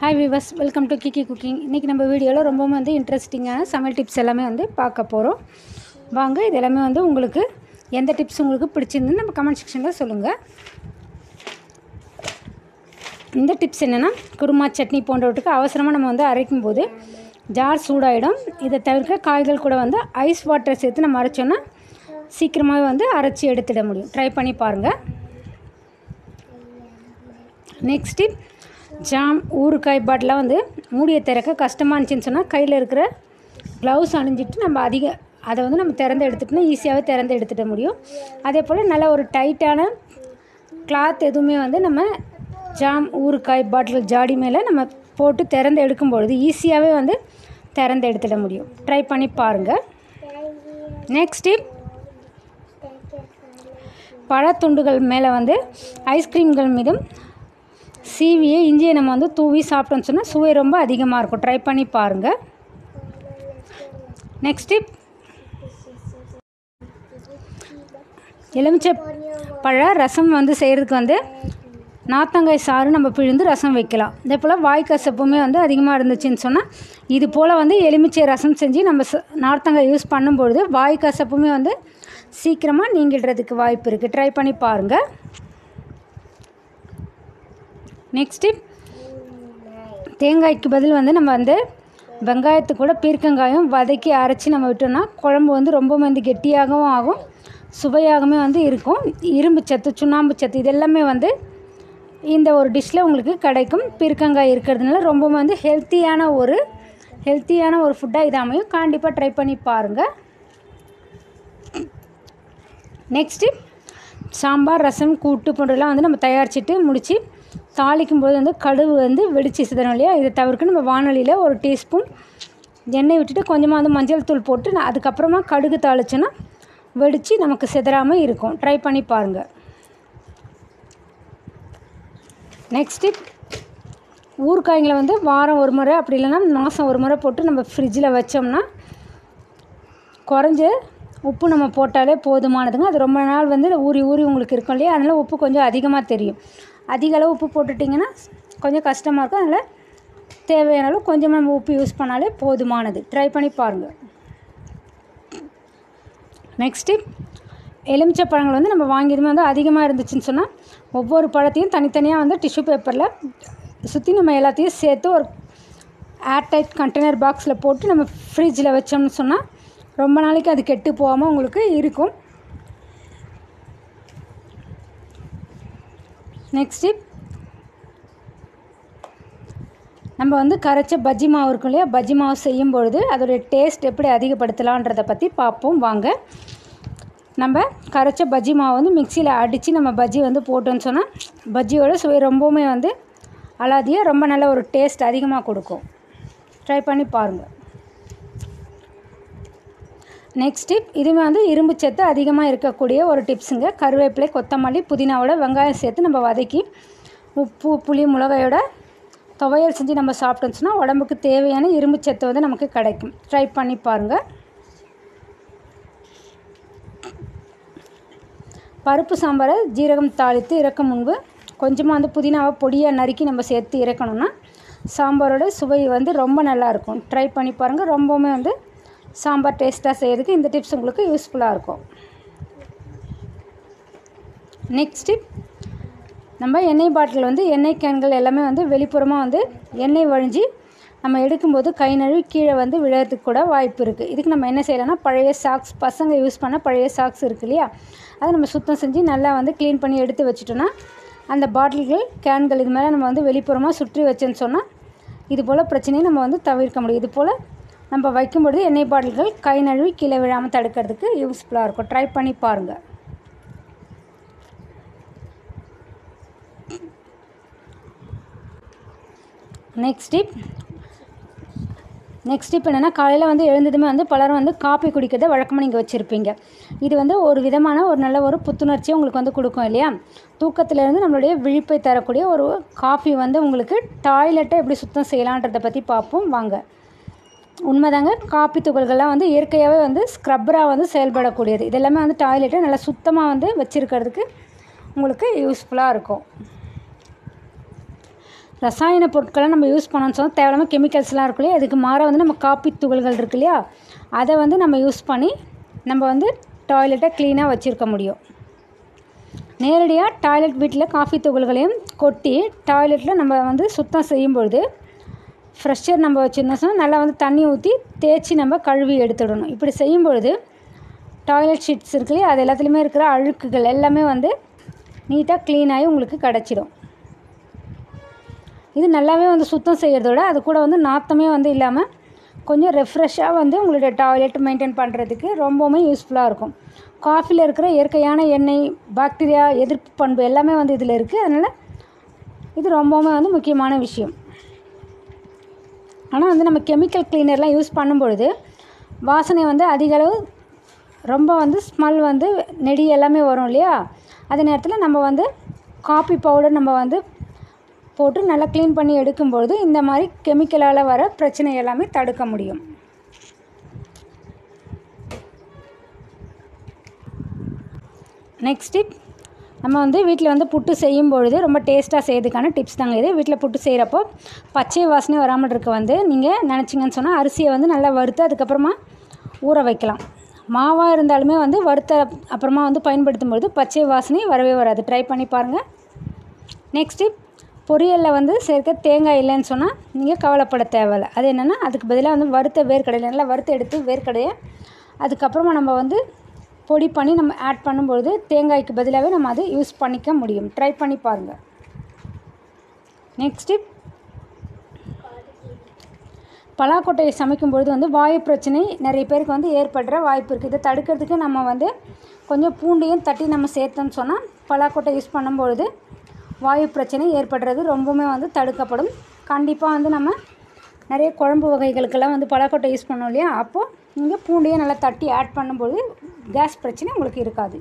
Hi viewers, welcome to Kiki cooking. இன்றைக்கி நம்ம வீடியோவில் ரொம்பவும் இன்ட்ரெஸ்டிங்கான சமையல் டிப்ஸ் எல்லாமே பார்க்க போகிறோம். வாங்க, இது எல்லாமே உங்களுக்கு எந்த டிப்ஸ் உங்களுக்கு பிடிச்சிருந்துன்னு நம்ம கமெண்ட் செக்ஷனில் சொல்லுங்கள். இந்த டிப்ஸ் என்னென்னா, குருமா, சட்னி போன்றவற்றுக்கு அவசரமாக நம்ம அரைக்கும் போது ஜார் சூடாகிடும். இதை தவிர்க்க காய்கள் கூட ஐஸ் வாட்டர் சேர்த்து நம்ம அரைச்சோன்னா சீக்கிரமாகவே அரைச்சி எடுத்துட முடியும். ட்ரை பண்ணி பாருங்கள். நெக்ஸ்ட் டிப், ஜாம், ஊறுகாய் பாட்டிலாம் மூடியை திறக்க கஷ்டமாக இருந்துச்சுன்னு சொன்னால் கையில் இருக்கிற க்ளவுஸ் அணிஞ்சிட்டு நம்ம அதை நம்ம திறந்து எடுத்துட்டோம்னா ஈஸியாகவே திறந்து எடுத்துட முடியும். அதே போல் நல்ல ஒரு டைட்டான கிளாத் எதுவுமே நம்ம ஜாம், ஊறுகாய் பாட்டில் ஜாடி மேலே நம்ம போட்டு திறந்து எடுக்கும்பொழுது ஈஸியாகவே திறந்து எடுத்துட முடியும். ட்ரை பண்ணி பாருங்கள். நெக்ஸ்ட் டிப், பழத்துண்டுகள் மேலே ஐஸ்கிரீம்கள் மீதும் சீவியை இஞ்சியை நம்ம தூவி சாப்பிட்டோம்னு சொன்னால் சுவை ரொம்ப அதிகமாக இருக்கும். ட்ரை பண்ணி பாருங்கள். நெக்ஸ்ட் டிப், எலுமிச்சை பழ ரசம் செய்கிறதுக்கு நார்த்தங்காய் சாறு நம்ம பிழிந்து ரசம் வைக்கலாம். இதே போல் வாய்க்கசப்புமே அதிகமாக இருந்துச்சுன்னு சொன்னால் இது போல் எலுமிச்சை ரசம் செஞ்சு நம்ம நார்த்தங்காய் யூஸ் பண்ணும்பொழுது வாய்க்கசப்புமே சீக்கிரமாக நீங்கிடுறதுக்கு வாய்ப்பு இருக்குது. ட்ரை பண்ணி பாருங்கள். நெக்ஸ்ட் டிப், தேங்காய்க்கு பதில் நம்ம வெங்காயத்து கூட பீர்க்கங்காயம் வதக்கி அரைச்சி நம்ம விட்டோம்னா குழம்பு ரொம்ப கெட்டியாகவும் ஆகும், சுவையாகவுமே இருக்கும். இரும்பு சத்து, சுண்ணாம்பு சத்து இதெல்லாமே இந்த ஒரு டிஷ்ஷில் உங்களுக்கு கிடைக்கும். பீர்க்கங்காய் இருக்கிறதுனால ரொம்ப ஹெல்த்தியான ஒரு ஃபுட்டாக இது அமையும். கண்டிப்பாக ட்ரை பண்ணி பாருங்கள். நெக்ஸ்ட்டு, சாம்பார், ரசம், கூட்டு போன்றெல்லாம் நம்ம தயாரிச்சுட்டு முடித்து தாளிக்கும் போது கடுகு வெடிச்சு சிதறணும் இல்லையா? இதை தவிர்க்க நம்ம வானொலியில் ஒரு டீஸ்பூன் எண்ணெய் விட்டுட்டு கொஞ்சமாக மஞ்சள் தூள் போட்டு அதுக்கப்புறமா கடுகு தாளிச்சோன்னா வெடித்து நமக்கு சிதறாமல் இருக்கும். ட்ரை பண்ணி பாருங்கள். நெக்ஸ்ட் டிப், ஊறுகாய்களை வாரம் ஒரு முறை அப்படி இல்லைன்னா மாதம் ஒரு முறை போட்டு நம்ம ஃப்ரிட்ஜில் வச்சோம்னா குறைஞ்ச உப்பு நம்ம போட்டாலே போதுமானதுங்க. அது ரொம்ப நாள் ஊறி உங்களுக்கு இருக்கும் இல்லையா? அதனால் உப்பு கொஞ்சம் அதிகமாக தெரியும். அதிக அளவு உப்பு போட்டுட்டிங்கன்னா கொஞ்சம் கஷ்டமாக இருக்கும். அதனால் தேவையான அளவு கொஞ்சமாக நம்ம உப்பு யூஸ் பண்ணாலே போதுமானது. ட்ரை பண்ணி பாருங்கள். நெக்ஸ்ட்டு, எலுமிச்சை பழங்கள் நம்ம வாங்கியதுமே அதிகமாக இருந்துச்சுன்னு சொன்னால் ஒவ்வொரு பழத்தையும் தனித்தனியாக டிஷ்யூ பேப்பரில் சுற்றி நம்ம எல்லாத்தையும் சேர்த்து ஒரு ஏர்டைட் கண்டெய்னர் பாக்ஸில் போட்டு நம்ம ஃப்ரிட்ஜில் வச்சோம்னு சொன்னால் ரொம்ப நாளைக்கு அது கெட்டு போகாமல் உங்களுக்கு இருக்கும். நெக்ஸ்ட் டிப், நம்ம கரைச்ச பஜ்ஜி மாவு இருக்கும் இல்லையா? பஜ்ஜி மாவு செய்யும் பொழுது அதோடைய டேஸ்ட் எப்படி அதிகப்படுத்தலான்றதை பற்றி பார்ப்போம் வாங்க. நம்ம கரைச்ச பஜ்ஜி மாவு மிக்சியில் அடித்து நம்ம பஜ்ஜி போட்டோன்னு சொன்னால் பஜ்ஜியோட சுவை ரொம்பவுமே அலாதியாக ரொம்ப நல்ல ஒரு டேஸ்ட் அதிகமாக கொடுக்கும். ட்ரை பண்ணி பாருங்கள். நெக்ஸ்ட் டிப், இதுவுமே இரும்பு சத்து அதிகமாக இருக்கக்கூடிய ஒரு டிப்ஸுங்க. கருவேப்பிலை, கொத்தமல்லி, புதினாவோட வெங்காயம் சேர்த்து நம்ம வதக்கி உப்பு, புளி, மிளகாயோட துவையல் செஞ்சு நம்ம சாப்பிட்டோம்னு சொன்னால் உடம்புக்கு தேவையான இரும்பு சத்து நமக்கு கிடைக்கும். ட்ரை பண்ணி பாருங்கள். பருப்பு சாம்பாரை ஜீரகம் தாளித்து இறக்கும் முன்பு கொஞ்சமாக புதினாவை பொடியாக நறுக்கி நம்ம சேர்த்து இறக்கணும்னா சாம்பாரோட சுவை ரொம்ப நல்லாயிருக்கும். ட்ரை பண்ணி பாருங்கள். ரொம்பவுமே சாம்பார் டேஸ்ட்டாக செய்கிறதுக்கு இந்த டிப்ஸ் உங்களுக்கு யூஸ்ஃபுல்லாக இருக்கும். நெக்ஸ்ட் டிப், நம்ம எண்ணெய் பாட்டில் எண்ணெய் கேன்கள் எல்லாமே வெளிப்புறமாக எண்ணெய் வழிஞ்சு நம்ம எடுக்கும்போது கை நழுவி கீழே விழறதுக்கு கூட வாய்ப்பு இருக்குது. இதுக்கு நம்ம என்ன செய்யலாம்னா பழைய சாக்ஸ், பசங்க யூஸ் பண்ண பழைய சாக்ஸ் இருக்குது இல்லையா? அதை நம்ம சுத்தம் செஞ்சு நல்லா க்ளீன் பண்ணி எடுத்து வச்சுட்டோன்னா அந்த பாட்டில்கள், கேன்கள் இது மேலே நம்ம வெளிப்புறமாக சுற்றி வச்சோன்னு சொன்னால் இது போல் பிரச்சனையை நம்ம தவிர்க்க முடியும். இது போல் நம்ம வைக்கும்பொழுது எண்ணெய் பாட்டில்கள் கை நழுவி கீழே விழாமல் தடுக்கிறதுக்கு யூஸ்ஃபுல்லாக இருக்கும். ட்ரை பண்ணி பாருங்கள். நெக்ஸ்ட் டிப் என்னென்னா, காலையில் எழுந்ததுமே பலரும் காப்பி குடிக்கிறத வழக்கமாக நீங்கள் வச்சுருப்பீங்க. இது ஒரு விதமான ஒரு நல்ல ஒரு புத்துணர்ச்சியை உங்களுக்கு கொடுக்கும் இல்லையா? தூக்கத்திலேருந்து நம்மளுடைய விழிப்பை தரக்கூடிய ஒரு காஃபி உங்களுக்கு டாய்லெட்டை எப்படி சுத்தம் செய்யலான்றதை பற்றி பார்ப்போம் வாங்க. உண்மைதாங்க, காப்பி துகள்கள்லாம் இயற்கையாகவே ஸ்க்ரப்பராக செயல்படக்கூடியது. இதெல்லாமே டாய்லெட்டை நல்லா சுத்தமாக வச்சுருக்கிறதுக்கு உங்களுக்கு யூஸ்ஃபுல்லாக இருக்கும். ரசாயன பொருட்களை நம்ம யூஸ் பண்ணோன்னு சொன்னால் தேவையில்லாமல் கெமிக்கல்ஸ்லாம் இருக்கு இல்லையா, அதுக்கு மாறாக வந்து நம்ம காப்பி துகள்கள் இருக்கு இல்லையா, அதை வந்து நம்ம யூஸ் பண்ணி நம்ம வந்து டாய்லெட்டை க்ளீனாக வச்சுருக்க முடியும். நேரடியாக டாய்லெட் வீட்டில் காஃபி துகள்களையும் கொட்டி டாய்லெட்டில் நம்ம வந்து சுத்தம் செய்யும்பொழுது ஃப்ரெஷ்ஷர் நம்ம வச்சுருந்தோம்னா நல்லா வந்து தண்ணி ஊற்றி தேய்ச்சி நம்ம கழுவி எடுத்துடணும். இப்படி செய்யும்பொழுது டாய்லெட் ஷீட்ஸ் இருக்கு இல்லையா, அது எல்லாத்துலேயுமே இருக்கிற அழுக்குகள் எல்லாமே வந்து நீட்டாக க்ளீனாகி உங்களுக்கு கிடச்சிடும். இது நல்லாவே வந்து சுத்தம் செய்கிறதோட அது கூட வந்து நாற்றமே வந்து இல்லாமல் கொஞ்சம் ரெஃப்ரெஷ்ஷாக வந்து உங்களுடைய டாய்லெட் மெயின்டைன் பண்ணுறதுக்கு ரொம்பவுமே யூஸ்ஃபுல்லாக இருக்கும். காஃபியில் இருக்கிற இயற்கையான எண்ணெய், பாக்டீரியா எதிர்ப்பு பண்பு எல்லாமே வந்து இதில் இருக்குது. அதனால் இது ரொம்பவுமே வந்து முக்கியமான விஷயம். ஆனால் வந்து நம்ம கெமிக்கல் க்ளீனர்லாம் யூஸ் பண்ணும்பொழுது வாசனை வந்து அதிகளவு ரொம்ப வந்து ஸ்மெல் வந்து நெடி எல்லாமே வரும் இல்லையா, அதே நேரத்தில் நம்ம வந்து காஃபி பவுடர் நம்ம வந்து போட்டு நல்லா க்ளீன் பண்ணி எடுக்கும்பொழுது இந்த மாதிரி கெமிக்கலால் வர பிரச்சனை எல்லாமே தடுக்க முடியும். நெக்ஸ்ட் டிப், நம்ம வந்து வீட்டில் வந்து புட்டு செய்யும்பொழுது ரொம்ப டேஸ்ட்டாக செய்யறதுக்கான டிப்ஸ் தாங்க இது. வீட்டில் புட்டு செய்கிறப்போ பச்சை வாசனை வராமல் இருக்க வந்து நீங்கள் நினச்சிங்கன்னு சொன்னால் அரிசியை வந்து நல்லா வறுத்து அதுக்கப்புறமா ஊற வைக்கலாம். மாவாக இருந்தாலுமே வந்து வறுத்த அப்புறமா வந்து பயன்படுத்தும்பொழுது பச்சை வாசனை வரவே வராது. ட்ரை பண்ணி பாருங்கள். நெக்ஸ்ட் டிப், பொரியலில் வந்து சேர்க்க தேங்காய் இல்லைன்னு சொன்னால் நீங்கள் கவலைப்பட தேவையில்லை. அது என்னென்னா அதுக்கு பதிலாக வந்து வறுத்த வேர்க்கடலை நல்லா வறுத்து எடுத்து வேர்க்கடையை அதுக்கப்புறமா நம்ம வந்து பொடி பண்ணி நம்ம ஆட் பண்ணும்பொழுது தேங்காய்க்கு பதிலாகவே நம்ம அதை யூஸ் பண்ணிக்க முடியும். ட்ரை பண்ணி பாருங்கள். நெக்ஸ்ட் டிப், பலாக்கொட்டையை சமைக்கும்பொழுது வந்து வாயு பிரச்சனை நிறைய பேருக்கு வந்து ஏற்படுற வாய்ப்பு இருக்குது. இதை தடுக்கிறதுக்கு நம்ம வந்து கொஞ்சம் பூண்டையும் தட்டி நம்ம சேர்த்தோன்னு சொன்னால் பலாக்கொட்டை யூஸ் பண்ணும்பொழுது வாயு பிரச்சனை ஏற்படுறது ரொம்பவுமே வந்து தடுக்கப்படும். கண்டிப்பாக வந்து நம்ம நிறைய குழம்பு வகைகளுக்கெல்லாம் வந்து பலாக்கொட்டை யூஸ் பண்ணோம் இல்லையா, அப்போது நீங்கள் பூண்டையும் நல்லா தட்டி ஆட் பண்ணும்போது கேஸ் பிரச்சனை உங்களுக்கு இருக்காது.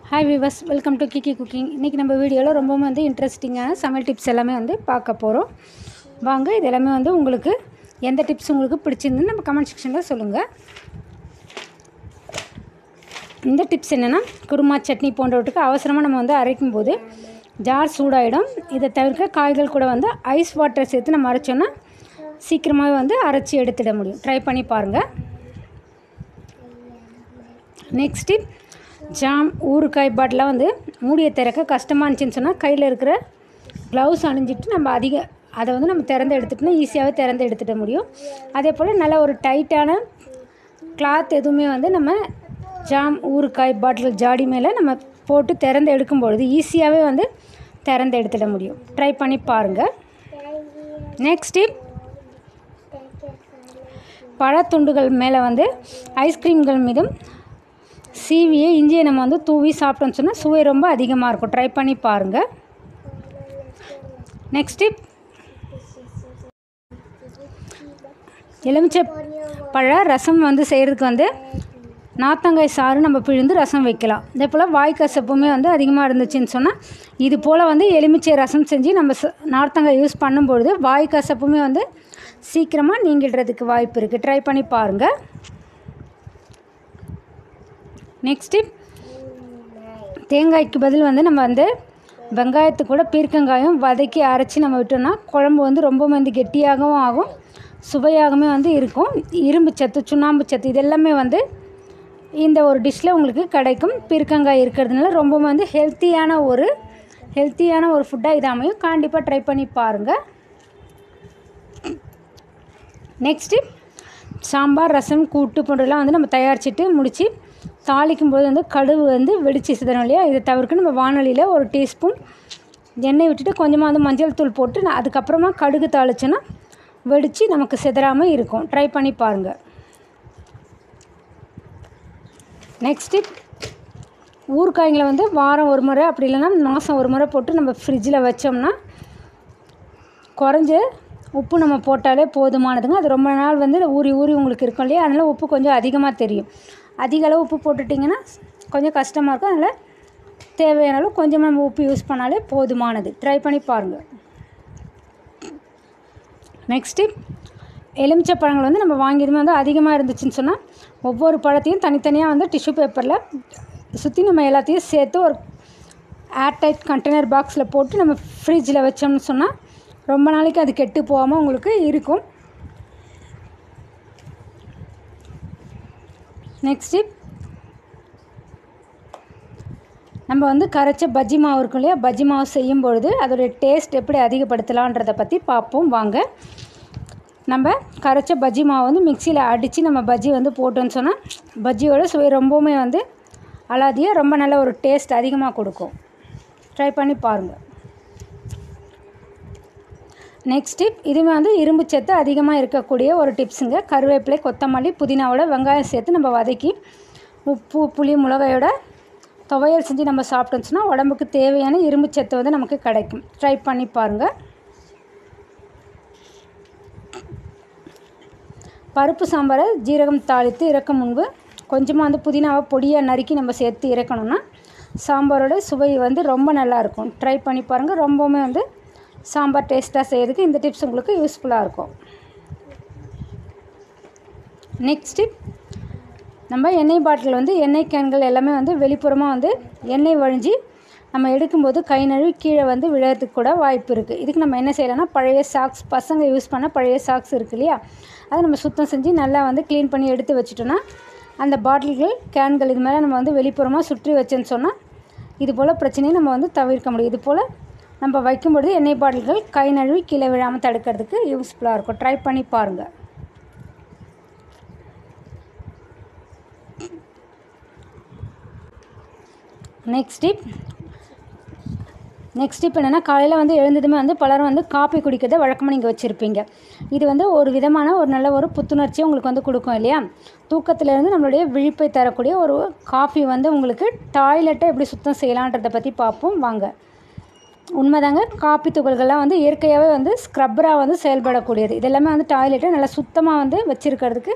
Hi viewers, welcome to Kiki cooking. இன்றைக்கி நம்ம வீடியோவில் ரொம்பவும் வந்து இன்ட்ரெஸ்டிங்கான சமையல் டிப்ஸ் எல்லாமே வந்து பார்க்க போகிறோம். வாங்க, இது எல்லாமே வந்து உங்களுக்கு எந்த டிப்ஸ் உங்களுக்கு பிடிச்சிருந்துன்னு நம்ம கமெண்ட் செக்ஷனில் சொல்லுங்கள். இந்த டிப்ஸ் என்னென்னா, குருமா, சட்னி போன்றவற்றுக்கு அவசரமாக நம்ம வந்து அரைக்கும் போது ஜார் சூடாகிடும். இதை தவிர்க்க காய்கள் கூட வந்து ஐஸ் வாட்டர் சேர்த்து நம்ம அரைச்சோன்னா சீக்கிரமாகவே வந்து அரைச்சி எடுத்துட முடியும். ட்ரை பண்ணி பாருங்கள். நெக்ஸ்ட் டிப், ஜாம், ஊறுகாய் பாட்டிலாம் வந்து மூடியை திறக்க கஷ்டமாக இருந்துச்சுன்னு சொன்னால் கையில் இருக்கிற க்ளவுஸ் அணிஞ்சிட்டு நம்ம அதை வந்து நம்ம திறந்து எடுத்துட்டோம்னா ஈஸியாகவே திறந்து எடுத்துட முடியும். அதே போல் நல்ல ஒரு டைட்டான கிளாத் எதுவுமே வந்து நம்ம ஜாம், ஊறுகாய் பாட்டில் ஜாடி மேலே நம்ம போட்டு திறந்து எடுக்கும்பொழுது ஈஸியாகவே வந்து திறந்து எடுத்துட முடியும். ட்ரை பண்ணி பாருங்கள். நெக்ஸ்ட் டிப், பழத்துண்டுகள் மேலே வந்து ஐஸ்கிரீம்கள் மீதும் சீவியை இஞ்சியை நம்ம வந்து தூவி சாப்பிட்டோம்னு சொன்னால் சுவை ரொம்ப அதிகமாக இருக்கும். ட்ரை பண்ணி பாருங்கள். நெக்ஸ்ட் டிப், எலுமிச்சை பழ ரசம் வந்து செய்கிறதுக்கு வந்து நார்த்தங்காய் சாறு நம்ம பிழிந்து ரசம் வைக்கலாம். இதே போல் வாய்க்கசப்புமே வந்து அதிகமாக இருந்துச்சுன்னு சொன்னால் இது போல் வந்து எலுமிச்சை ரசம் செஞ்சு நம்ம நார்த்தங்காய் யூஸ் பண்ணும்பொழுது வாய்க்கசப்புமே வந்து சீக்கிரமாக நீங்கிடுறதுக்கு வாய்ப்பு இருக்குது. ட்ரை பண்ணி பாருங்கள். நெக்ஸ்ட் டிப், தேங்காய்க்கு பதில் வந்து நம்ம வந்து வெங்காயத்து கூட பீர்க்கங்காயும் வதக்கி அரைச்சி நம்ம விட்டோம்னா குழம்பு வந்து ரொம்ப வந்து கெட்டியாகவும் ஆகும், சுவையாகவே வந்து இருக்கும். இரும்பு சத்து, சுண்ணாம்பு சத்து இதெல்லாமே வந்து இந்த ஒரு டிஷ்ஷில் உங்களுக்கு கிடைக்கும். பீர்க்கங்காய் இருக்கிறதுனால ரொம்பவும் வந்து ஹெல்த்தியான ஒரு ஃபுட்டாக இது அமையும். கண்டிப்பாக ட்ரை பண்ணி பாருங்கள். நெக்ஸ்ட்டு, சாம்பார், ரசம், கூட்டு போன்றெல்லாம் வந்து நம்ம தயாரிச்சுட்டு முடித்து தாளிக்கும்போது வந்து கடுகு வந்து வெடிச்சு சிதறோம் இல்லையா, இதை தவிர்க்க நம்ம வானொலியில் ஒரு டீஸ்பூன் எண்ணெய் விட்டுட்டு கொஞ்சமாக வந்து மஞ்சள் தூள் போட்டு அதுக்கப்புறமா கடுகு தாளிச்சோன்னா வெடித்து நமக்கு சிதறாமல் இருக்கும். ட்ரை பண்ணி பாருங்கள். நெக்ஸ்ட்டு, ஊறுகாய்களை வந்து வாரம் ஒரு முறை அப்படி இல்லைன்னா மாதம் ஒரு முறை போட்டு நம்ம ஃப்ரிட்ஜில் வச்சோம்னா குறைஞ்ச உப்பு நம்ம போட்டாலே போதுமானதுங்க. அது ரொம்ப நாள் வந்து ஊறி உங்களுக்கு இருக்கும் இல்லையா, அதனால் உப்பு கொஞ்சம் அதிகமாக தெரியும். அதிக அளவு உப்பு போட்டுட்டிங்கன்னா கொஞ்சம் கஷ்டமாக இருக்கும். அதனால் தேவையான அளவு கொஞ்சமாக நம்ம உப்பு யூஸ் பண்ணாலே போதுமானது. ட்ரை பண்ணி பாருங்கள். நெக்ஸ்ட்டு, எலுமிச்சை பழங்கள் வந்து நம்ம வாங்கியதுமே வந்து அதிகமாக இருந்துச்சுன்னு சொன்னால் ஒவ்வொரு பழத்தையும் தனித்தனியாக வந்து டிஷ்யூ பேப்பரில் சுற்றி நம்ம எல்லாத்தையும் சேர்த்து ஒரு ஏர்டைட் கண்டெய்னர் பாக்ஸில் போட்டு நம்ம ஃப்ரிட்ஜில் வச்சோம்னு சொன்னால் ரொம்ப நாளைக்கு அது கெட்டு போகாமல் உங்களுக்கு இருக்கும். நெக்ஸ்ட் டிப், நம்ம வந்து கரைச்ச பஜ்ஜி மாவு இருக்கும் இல்லையா, பஜ்ஜி மாவு செய்யும் பொழுது அதோடைய டேஸ்ட் எப்படி அதிகப்படுத்தலான்றதை பற்றி பார்ப்போம் வாங்க. நம்ம கரைச்ச பஜ்ஜி மாவு வந்து மிக்சியில் அடித்து நம்ம பஜ்ஜி வந்து போட்டோன்னு சொன்னால் பஜ்ஜியோட சுவை ரொம்பவுமே வந்து அலாதியாக ரொம்ப நல்ல ஒரு டேஸ்ட் அதிகமாக கொடுக்கும். ட்ரை பண்ணி பாருங்கள். நெக்ஸ்ட் டிப், இதுவுமே வந்து இரும்பு சத்து அதிகமாக இருக்கக்கூடிய ஒரு டிப்ஸுங்க. கருவேப்பிலை, கொத்தமல்லி, புதினாவோட வெங்காயம் சேர்த்து நம்ம வதக்கி உப்பு, புளி, மிளகாயோட துவையல் செஞ்சு நம்ம சாப்பிட்டோம்னு சொன்னால் உடம்புக்கு தேவையான இரும்பு சத்து வந்து நமக்கு கிடைக்கும். ட்ரை பண்ணி பாருங்கள். பருப்பு சாம்பாரை ஜீரகம் தாளித்து இறக்கும் முன்பு கொஞ்சமாக வந்து புதினாவை பொடியாக நறுக்கி நம்ம சேர்த்து இறக்கணும்னா சாம்பாரோட சுவை வந்து ரொம்ப நல்லாயிருக்கும். ட்ரை பண்ணி பாருங்கள். ரொம்பவுமே வந்து சாம்பார் டேஸ்ட்டாக செய்கிறதுக்கு இந்த டிப்ஸ் உங்களுக்கு யூஸ்ஃபுல்லாக இருக்கும். நெக்ஸ்ட் டிப், நம்ம எண்ணெய் பாட்டில் வந்து எண்ணெய் கேன்கள் எல்லாமே வந்து வெளிப்புறமாக வந்து எண்ணெய் வழிஞ்சு நம்ம எடுக்கும்போது கை நழுவி கீழே வந்து விழறதுக்கு கூட வாய்ப்பு இருக்குது. இதுக்கு நம்ம என்ன செய்யலாம்னா பழைய சாக்ஸ், பசங்க யூஸ் பண்ண பழைய சாக்ஸ் இருக்குது இல்லையா, அதை நம்ம சுத்தம் செஞ்சு நல்லா வந்து க்ளீன் பண்ணி எடுத்து வச்சுட்டோன்னா அந்த பாட்டில்கள், கேன்கள் இது மேலே நம்ம வந்து வெளிப்புறமாக சுற்றி வச்சேன்னு சொன்னால் இது போல் பிரச்சனையை நம்ம வந்து தவிர்க்க முடியும். இது போல் நம்ம வைக்கும்பொழுது எண்ணெய் பாட்டில்கள் கை நழுவி கீழே விழாமல் தடுக்கிறதுக்கு யூஸ்ஃபுல்லாக இருக்கும். ட்ரை பண்ணி பாருங்கள். நெக்ஸ்ட் டிப் என்னென்னா, காலையில் வந்து எழுந்ததுமே வந்து பலரும் வந்து காஃபி குடிக்கிறத வழக்கமாக நீங்கள் வச்சுருப்பீங்க. இது வந்து ஒரு விதமான ஒரு நல்ல ஒரு புத்துணர்ச்சியை உங்களுக்கு வந்து கொடுக்கும் இல்லையா. தூக்கத்திலேருந்து நம்மளுடைய விழிப்பை தரக்கூடிய ஒரு காஃபி வந்து உங்களுக்கு டாய்லெட்டை எப்படி சுத்தம் செய்யலான்றதை பற்றி பார்ப்போம் வாங்க. உண்மைதாங்க, காப்பி துகள்கள்லாம் வந்து இயற்கையாகவே வந்து ஸ்க்ரப்பராக வந்து செயல்படக்கூடியது. இதெல்லாமே வந்து டாய்லெட்டை நல்லா சுத்தமாக வந்து வச்சுருக்கிறதுக்கு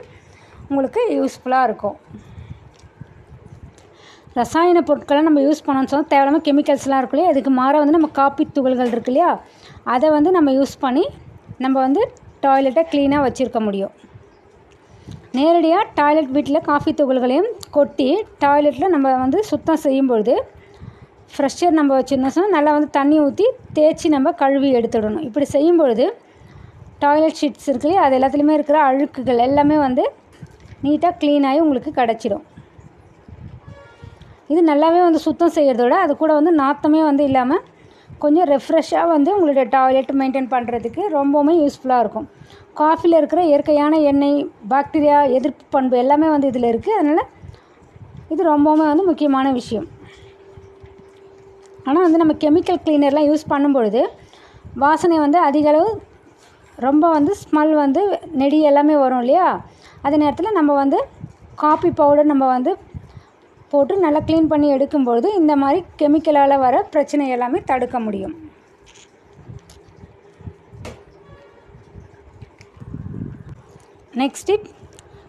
உங்களுக்கு யூஸ்ஃபுல்லாக இருக்கும். ரசாயன பொருட்களை நம்ம யூஸ் பண்ணோன்னு சொன்னால் தேவையில்லாமல் கெமிக்கல்ஸ்லாம் இருக்கும் இல்லையா, அதுக்கு மாற வந்து நம்ம காப்பி துகள்கள் இருக்கு இல்லையா, அதை வந்து நம்ம யூஸ் பண்ணி நம்ம வந்து டாய்லெட்டை க்ளீனாக வச்சுருக்க முடியும். நேரடியாக டாய்லெட் வீட்டில் காஃபி துகள்களையும் கொட்டி டாய்லெட்டில் நம்ம வந்து சுத்தம் செய்யும்பொழுது ஃப்ரெஷ்ஷர் நம்ம வச்சுருந்தோம் சொன்னால் நல்லா வந்து தண்ணி ஊற்றி தேய்ச்சி நம்ம கழுவி எடுத்துடணும். இப்படி செய்யும்பொழுது டாய்லெட் ஷீட்ஸ் இருக்கு இல்லையா, அது எல்லாத்துலேயுமே இருக்கிற அழுக்குகள் எல்லாமே வந்து நீட்டாக க்ளீனாகி உங்களுக்கு கிடச்சிடும். இது நல்லாவே வந்து சுத்தம் செய்கிறதோட அது கூட வந்து நாத்தமே வந்து இல்லாமல் கொஞ்சம் ரெஃப்ரெஷ்ஷாக வந்து உங்களுடைய டாய்லெட் மெயின்டைன் பண்ணுறதுக்கு ரொம்பவுமே யூஸ்ஃபுல்லாக இருக்கும். காஃபியில் இருக்கிற இயற்கையான எண்ணெய், பாக்டீரியா எதிர்ப்பு பண்பு எல்லாமே வந்து இதில் இருக்குது. அதனால் இது ரொம்பவுமே வந்து முக்கியமான விஷயம். ஆனால் வந்து நம்ம கெமிக்கல் க்ளீனர்லாம் யூஸ் பண்ணும்பொழுது வாசனை வந்து அதிகளவு ரொம்ப வந்து ஸ்மெல் வந்து நெடி எல்லாமே வரும் இல்லையா. அதே நேரத்தில் நம்ம வந்து காஃபி பவுடர் நம்ம வந்து போட்டு நல்லா க்ளீன் பண்ணி எடுக்கும்பொழுது இந்த மாதிரி கெமிக்கலால் வர பிரச்சனை எல்லாமே தடுக்க முடியும். நெக்ஸ்ட் டிப்,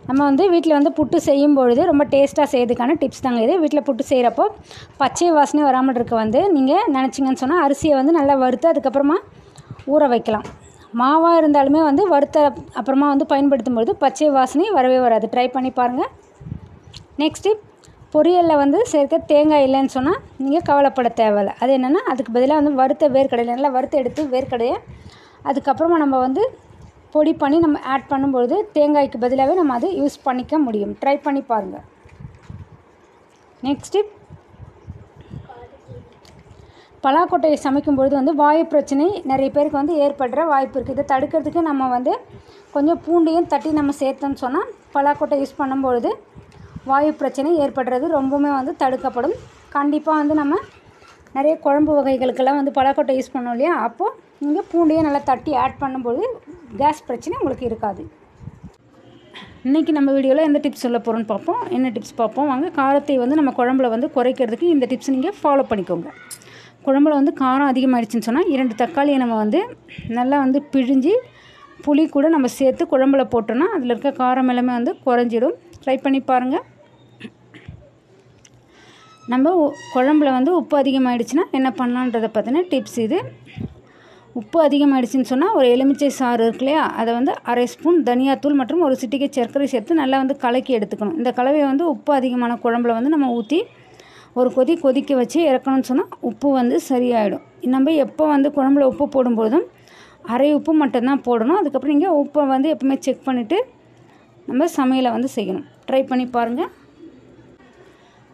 நம்ம வந்து வீட்டில் வந்து புட்டு செய்யும் பொழுது ரொம்ப டேஸ்ட்டாக செய்யறதுக்கான டிப்ஸ் தாங்க இது. வீட்டில் புட்டு செய்கிறப்போ பச்சை வாசனை வராமல் இருக்க வந்து நீங்கள் நினச்சிங்கன்னு சொன்னால் அரிசியை வந்து நல்லா வறுத்து அதுக்கப்புறமா ஊற வைக்கலாம். மாவாக இருந்தாலுமே வந்து வறுத்த அப்புறமா வந்து பயன்படுத்தும் பொழுது பச்சை வாசனை வரவே வராது. ட்ரை பண்ணி பாருங்கள். நெக்ஸ்ட் டிப், பொரியலில் வந்து சேர்க்க தேங்காய் இல்லைன்னு சொன்னால் நீங்கள் கவலைப்பட தேவையில்லை. அது என்னென்னா அதுக்கு பதிலாக வந்து வறுத்த வேர்க்கடலை நல்லா வறுத்து எடுத்து வேர்க்கடையை அதுக்கப்புறமா நம்ம வந்து பொடி பண்ணி நம்ம ஆட் பண்ணும்பொழுது தேங்காய்க்கு பதிலாகவே நம்ம அதை யூஸ் பண்ணிக்க முடியும். ட்ரை பண்ணி பாருங்கள். நெக்ஸ்ட் டிப், பலாக்கொட்டையை சமைக்கும்பொழுது வந்து வாயு பிரச்சனை நிறைய பேருக்கு வந்து ஏற்படுற வாய்ப்பு இருக்குது. இதை தடுக்கிறதுக்கு நம்ம வந்து கொஞ்சம் பூண்டையும் தட்டி நம்ம சேர்த்தோன்னு சொன்னால் பலாக்கொட்டை யூஸ் பண்ணும்பொழுது வாயு பிரச்சனை ஏற்படுறது ரொம்பவுமே வந்து தடுக்கப்படும். கண்டிப்பாக வந்து நம்ம நிறைய குழம்பு வகைகளுக்கெல்லாம் வந்து பலாக்கொட்டை யூஸ் பண்ணோம் இல்லையா, அப்போது நீங்கள் பூண்டையும் நல்லா தட்டி ஆட் பண்ணும்போது கேஸ் பிரச்சனை உங்களுக்கு இருக்காது. இன்றைக்கி நம்ம வீடியோவில் எந்த டிப்ஸ் சொல்ல போகிறோன்னு பார்ப்போம். என்ன டிப்ஸ் பார்ப்போம் வாங்க. காரத்தை வந்து நம்ம குழம்புல வந்து குறைக்கிறதுக்கு இந்த டிப்ஸ் நீங்கள் ஃபாலோ பண்ணிக்கோங்க. குழம்புல வந்து காரம் அதிகமாகிடுச்சின்னு சொன்னால் 2 தக்காளியை நம்ம வந்து நல்லா வந்து பிழிஞ்சு புளி கூட நம்ம சேர்த்து குழம்புல போட்டோன்னா அதில் இருக்க காரம் எல்லாமே வந்து குறைஞ்சிடும். ட்ரை பண்ணி பாருங்கள். நம்ம குழம்புல வந்து உப்பு அதிகமாகிடுச்சுன்னா என்ன பண்ணலான்றதை பற்றின டிப்ஸ் இது. உப்பு அதிகமாகிடுச்சின்னு சொன்னால் ஒரு எலுமிச்சை சாறு இருக்கு இல்லையா, அதை வந்து அரை ஸ்பூன் தனியாத்தூள் மற்றும் ஒரு சிட்டிகை சர்க்கரை சேர்த்து நல்லா வந்து கலக்கி எடுத்துக்கணும். இந்த கலவையை வந்து உப்பு அதிகமான குழம்புல வந்து நம்ம ஊற்றி ஒரு கொதிக்க வச்சு இறக்கணும்னு சொன்னால் உப்பு வந்து சரியாயிடும். நம்ம எப்போ வந்து குழம்புல உப்பு போடும்போதும் அரை உப்பு மட்டும்தான் போடணும். அதுக்கப்புறம் நீங்கள் உப்பை வந்து எப்பவுமே செக் பண்ணிவிட்டு நம்ம சமையலை வந்து செய்யணும். ட்ரை பண்ணி பாருங்கள்.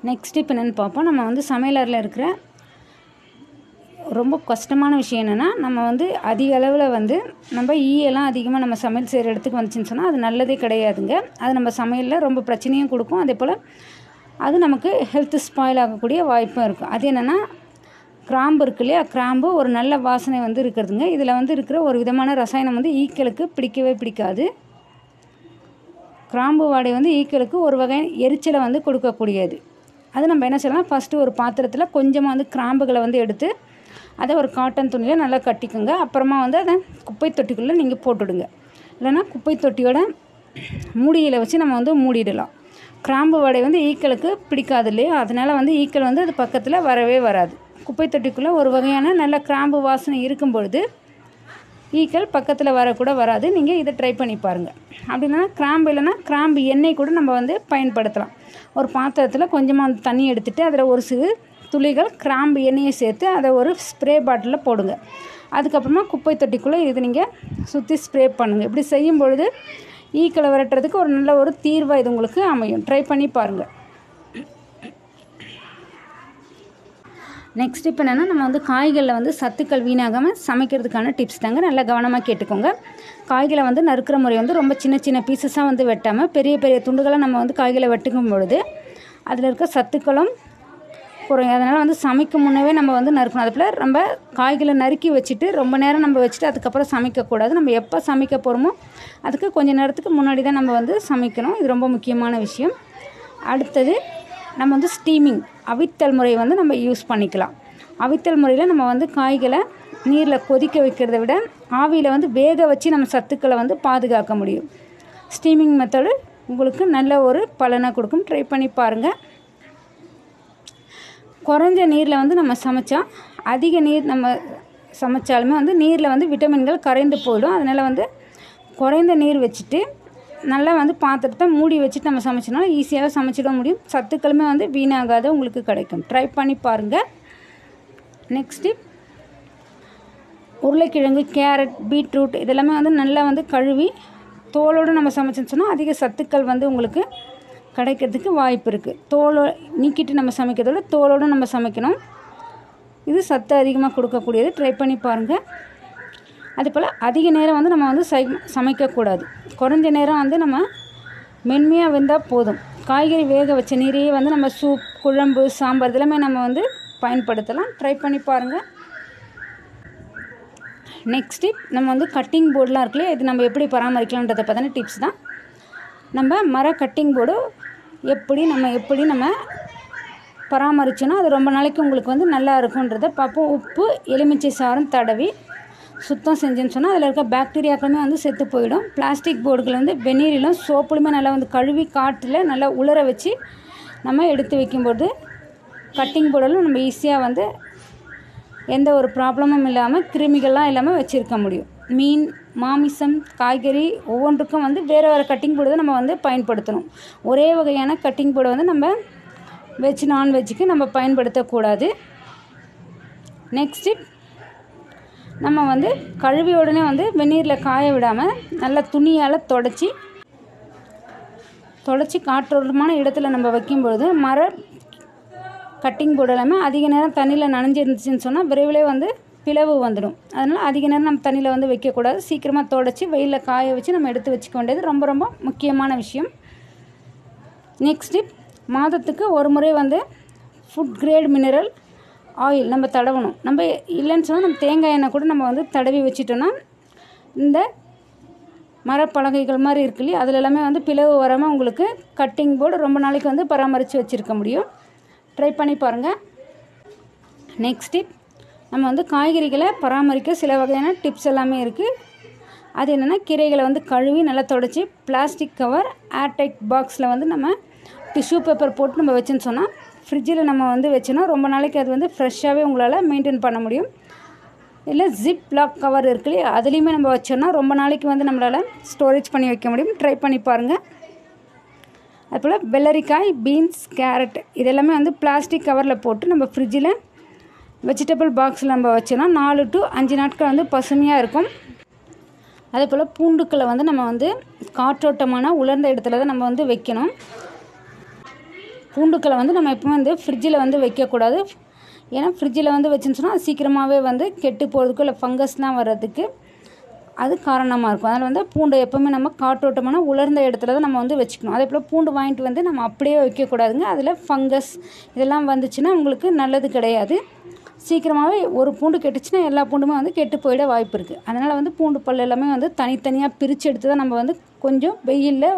நெக்ஸ்ட் இப்போ என்னென்னு பார்ப்போம். நம்ம வந்து சமையலறையில் இருக்கிற ரொம்ப கஷ்டமான விஷயம் என்னென்னா, நம்ம வந்து அதிக அளவில் வந்து நம்ம ஈயெல்லாம் அதிகமாக நம்ம சமையல் செய்கிற இடத்துக்கு வந்துச்சுன்னு சொன்னால் அது நல்லதே கிடையாதுங்க. அது நம்ம சமையலில் ரொம்ப பிரச்சனையும் கொடுக்கும். அதே போல் அது நமக்கு ஹெல்த்து ஸ்பாயில் ஆகக்கூடிய வாய்ப்பும் இருக்கும். அது என்னென்னா, கிராம்பு இருக்கு இல்லையா, கிராம்பு ஒரு நல்ல வாசனை வந்து இருக்கிறதுங்க. இதில் வந்து இருக்கிற ஒரு விதமான ரசாயனம் வந்து ஈக்களுக்கு பிடிக்கவே பிடிக்காது. கிராம்பு வாடை வந்து ஈக்களுக்கு ஒரு வகை எரிச்சலை வந்து கொடுக்கக்கூடியது. அது நம்ம என்ன செய்யலாம், ஃபஸ்ட்டு ஒரு பாத்திரத்தில் கொஞ்சமாக வந்து கிராம்புகளை வந்து எடுத்து அதை ஒரு காட்டன் துணியில் நல்லா கட்டிக்குங்க. அப்புறமா வந்து அதை குப்பை தொட்டிக்குள்ளே நீங்கள் போட்டுவிடுங்க. இல்லைன்னா குப்பை தொட்டியோட மூடியில் வச்சு நம்ம வந்து மூடிடலாம். கிராம்பு வாடை வந்து ஈக்களுக்கு பிடிக்காது இல்லையா, அதனால் வந்து ஈக்கள் வந்து அது பக்கத்தில் வரவே வராது. குப்பை தொட்டிக்குள்ளே ஒரு வகையான நல்ல கிராம்பு வாசனை இருக்கும் பொழுது ஈக்கள் பக்கத்தில் வரக்கூட வராது. நீங்கள் இதை ட்ரை பண்ணி பாருங்கள். அப்படின்னா கிராம்பு இல்லைன்னா கிராம்பு எண்ணெய் கூட நம்ம வந்து பயன்படுத்தலாம். ஒரு பாத்திரத்தில் கொஞ்சமாக வந்து தண்ணி எடுத்துகிட்டு அதில் ஒரு சிறு துளிகள் கிராம்பு எண்ணெயை சேர்த்து அதை ஒரு ஸ்ப்ரே பாட்டிலில் போடுங்க. அதுக்கப்புறமா குப்பை தொட்டிக்குள்ளே இது நீங்கள் சுற்றி ஸ்ப்ரே பண்ணுங்கள். இப்படி செய்யும் பொழுது ஈக்களை விரட்டுறதுக்கு ஒரு நல்ல ஒரு தீர்வாக இது உங்களுக்கு அமையும். ட்ரை பண்ணி பாருங்கள். நெக்ஸ்ட் இப்போ என்னென்னா, நம்ம வந்து காய்களில் வந்து சத்துக்கள் வீணாகாமல் சமைக்கிறதுக்கான டிப்ஸ் தாங்க. நல்லா கவனமாக கேட்டுக்கோங்க. காய்களை வந்து நறுக்கிற முறை வந்து ரொம்ப சின்ன சின்ன பீசஸாக வந்து வெட்டாமல் பெரிய பெரிய துண்டுகளாக நம்ம வந்து காய்களை வெட்டுக்கும் பொழுது அதில் இருக்க சத்துக்களும் குறையும். அதனால் வந்து சமைக்கும் முன்னவே நம்ம வந்து நறுக்கணும். அதுபோல் நம்ம காய்களை நறுக்கி வச்சுட்டு ரொம்ப நேரம் நம்ம வச்சுட்டு அதுக்கப்புறம் சமைக்கக்கூடாது. நம்ம எப்போ சமைக்க போகிறோமோ அதுக்கு கொஞ்சம் நேரத்துக்கு முன்னாடி தான் நம்ம வந்து சமைக்கணும். இது ரொம்ப முக்கியமான விஷயம். அடுத்தது நம்ம வந்து ஸ்டீமிங் அவித்தல் முறை வந்து நம்ம யூஸ் பண்ணிக்கலாம். அவித்தல் முறையில் நம்ம வந்து காய்களை நீரில் கொதிக்க வைக்கிறத விட ஆவியில் வந்து வேக வச்சு நம்ம சத்துக்களை வந்து பாதுகாக்க முடியும். ஸ்டீமிங் மெத்தடு உங்களுக்கு நல்ல ஒரு பலனை கொடுக்கும். ட்ரை பண்ணி பாருங்கள். குறைஞ்ச நீரில் வந்து நம்ம சமைச்சா அதிக நீர் நம்ம சமைச்சாலுமே வந்து நீரில் வந்து விட்டமின்கள் கரைந்து போயிடும். அதனால் வந்து குறைந்த நீர் வச்சுட்டு நல்லா வந்து பாத்திரத்தை மூடி வச்சுட்டு நம்ம சமைச்சோம்னா ஈஸியாக சமைச்சிட முடியும். சத்துக்களுமே வந்து வீணாகாத உங்களுக்கு கிடைக்கும். ட்ரை பண்ணி பாருங்கள். நெக்ஸ்ட்டு உருளைக்கிழங்கு, கேரட், பீட்ரூட் இதெல்லாமே வந்து நல்லா வந்து கழுவி தோலோடு நம்ம சமைச்சோன்னு சொன்னால் அதிக சத்துக்கள் வந்து உங்களுக்கு கிடைக்கிறதுக்கு வாய்ப்பு இருக்குது. தோலை நீக்கிட்டு நம்ம சமைக்கிறதோட தோலோடு நம்ம சமைக்கணும். இது சத்து அதிகமாக கொடுக்கக்கூடியது. ட்ரை பண்ணி பாருங்கள். அதுபோல் அதிக நேரம் வந்து நம்ம வந்து சமைக்கக்கூடாது. குறைஞ்ச நேரம் வந்து நம்ம மென்மையாக வெந்தால் போதும். காய்கறி வேக வச்ச நீரையே வந்து நம்ம சூப், குழம்பு, சாம்பார் இதெல்லாமே நம்ம வந்து பயன்படுத்தலாம். ட்ரை பண்ணி பாருங்கள். நெக்ஸ்ட்டு நம்ம வந்து கட்டிங் போர்டெலாம் இருக்குல்லையே, இது நம்ம எப்படி பராமரிக்கலான்றதை பற்றின டிப்ஸ் தான். நம்ம மர கட்டிங் போர்டு எப்படி நம்ம பராமரிச்சோன்னா அது ரொம்ப நாளைக்கு உங்களுக்கு வந்து நல்லா இருக்குன்றதை பார்ப்போம். உப்பு, எலுமிச்சை சாரம் தடவி சுத்தம் செஞ்சுன்னு சொன்னால் அதில் இருக்க பாக்டீரியாக்களுமே வந்து செத்து போயிடும். பிளாஸ்டிக் போர்டுகள் வந்து வெந்நீரிலும் சோப்புலையுமே நல்லா வந்து கழுவி காற்றில் நல்லா உலர வச்சு நம்ம எடுத்து வைக்கும்போது கட்டிங் போர்டெல்லாம் நம்ம ஈஸியாக வந்து எந்த ஒரு ப்ராப்ளமும் இல்லாமல் கிருமிகள்லாம் இல்லாமல் வச்சுருக்க முடியும். மீன், மாமிசம், காய்கறி ஒவ்வொன்றுக்கும் வந்து வேறு வேறு கட்டிங் போர்டு தான் நம்ம வந்து பயன்படுத்தணும். ஒரே வகையான கட்டிங் போர்டை வந்து நம்ம வெஜ், நான்வெஜ்ஜுக்கு நம்ம பயன்படுத்தக்கூடாது. நெக்ஸ்ட்டு நம்ம வந்து கழுவி உடனே வந்து வெந்நீரில் காய விடாமல் நல்லா துணியால் தொடச்சி காற்றோட்டமான இடத்துல நம்ம வைக்கும்பொழுது மர கட்டிங் போர்டு எல்லாமே அதிக நேரம் தண்ணியில் நனைஞ்சிருந்துச்சுன்னு சொன்னால் விரைவிலே வந்து பிளவு வந்துடும். அதனால் அதிக நேரம் நம்ம தண்ணியில் வந்து வைக்கக்கூடாது. சீக்கிரமாக தொடச்சி வெயிலில் காய வச்சு நம்ம எடுத்து வச்சுக்க வேண்டியது ரொம்ப ரொம்ப முக்கியமான விஷயம். நெக்ஸ்ட்டு மாதத்துக்கு ஒரு முறை வந்து ஃபுட் கிரேட் மினரல் ஆயில் நம்ம தடவணும். நம்ம இல்லைன்னு சொன்னால் நம்ம தேங்காய் எண்ணெய் கூட நம்ம வந்து தடவி வச்சிட்டோன்னா இந்த மரப்பலகைகள் மாதிரி இருக்கு இல்லையா, அதில் எல்லாமே வந்து பிளவு வராமல் உங்களுக்கு கட்டிங் போர்டு ரொம்ப நாளைக்கு வந்து பராமரித்து வச்சுருக்க முடியும். ட்ரை பண்ணி பாருங்கள். நெக்ஸ்ட் டிப், நம்ம வந்து காய்கறிகளை பராமரிக்க சில வகையான டிப்ஸ் எல்லாமே இருக்குது. அது என்னென்னா, கீரைகளை வந்து கழுவி நல்லா தொடச்சி பிளாஸ்டிக் கவர், ஏர்டைட் பாக்ஸில் வந்து நம்ம டிஷ்யூ பேப்பர் போட்டு நம்ம வச்சுன்னு சொன்னால் ஃப்ரிட்ஜில் நம்ம வந்து வச்சோன்னா ரொம்ப நாளைக்கு அது வந்து ஃப்ரெஷ்ஷாகவே உங்களால் மெயின்டைன் பண்ண முடியும். இல்லை ஜிப் லாக் கவர் இருக்கு இல்லையா, அதுலேயுமே நம்ம வச்சோன்னா ரொம்ப நாளைக்கு வந்து நம்மளால் ஸ்டோரேஜ் பண்ணி வைக்க முடியும். ட்ரை பண்ணி பாருங்கள். அதுபோல் வெள்ளரிக்காய், பீன்ஸ், கேரட் இதெல்லாமே வந்து பிளாஸ்டிக் கவரில் போட்டு நம்ம ஃப்ரிட்ஜில் வெஜிடபிள் பாக்ஸில் நம்ம வச்சோன்னா 4 to 5 நாட்கள் வந்து பசுமையாக இருக்கும். அதே போல் பூண்டுக்களை வந்து நம்ம வந்து காற்றோட்டமான உலர்ந்த இடத்துல தான் நம்ம வந்து வைக்கணும். பூண்டுக்களை வந்து நம்ம எப்பவுமே வந்து ஃப்ரிட்ஜில் வந்து வைக்கக்கூடாது. ஏன்னா ஃப்ரிட்ஜில் வந்து வச்சுன்னு சொன்னால் அது சீக்கிரமாகவே வந்து கெட்டு போகிறதுக்கு இல்லை ஃபங்கஸ்லாம் வர்றதுக்கு அது காரணமாக இருக்கும். அதனால் வந்து பூண்டை எப்போவுமே நம்ம காற்றோட்டமான உலர்ந்த இடத்துல தான் நம்ம வந்து வச்சுக்கணும். அதே போல் பூண்டு வாங்கிட்டு வந்து நம்ம அப்படியே வைக்கக்கூடாதுங்க. அதில் ஃபங்கஸ் இதெல்லாம் வந்துச்சுன்னா உங்களுக்கு நல்லது கிடையாது. சீக்கிரமாகவே ஒரு பூண்டு கெட்டுச்சுன்னா எல்லா பூண்டுமே வந்து கெட்டு போயிட வாய்ப்பு இருக்குது. அதனால் வந்து பூண்டு பல் எல்லாமே வந்து தனித்தனியாக பிரித்து எடுத்து தான் நம்ம வந்து கொஞ்சம் வெயிலில்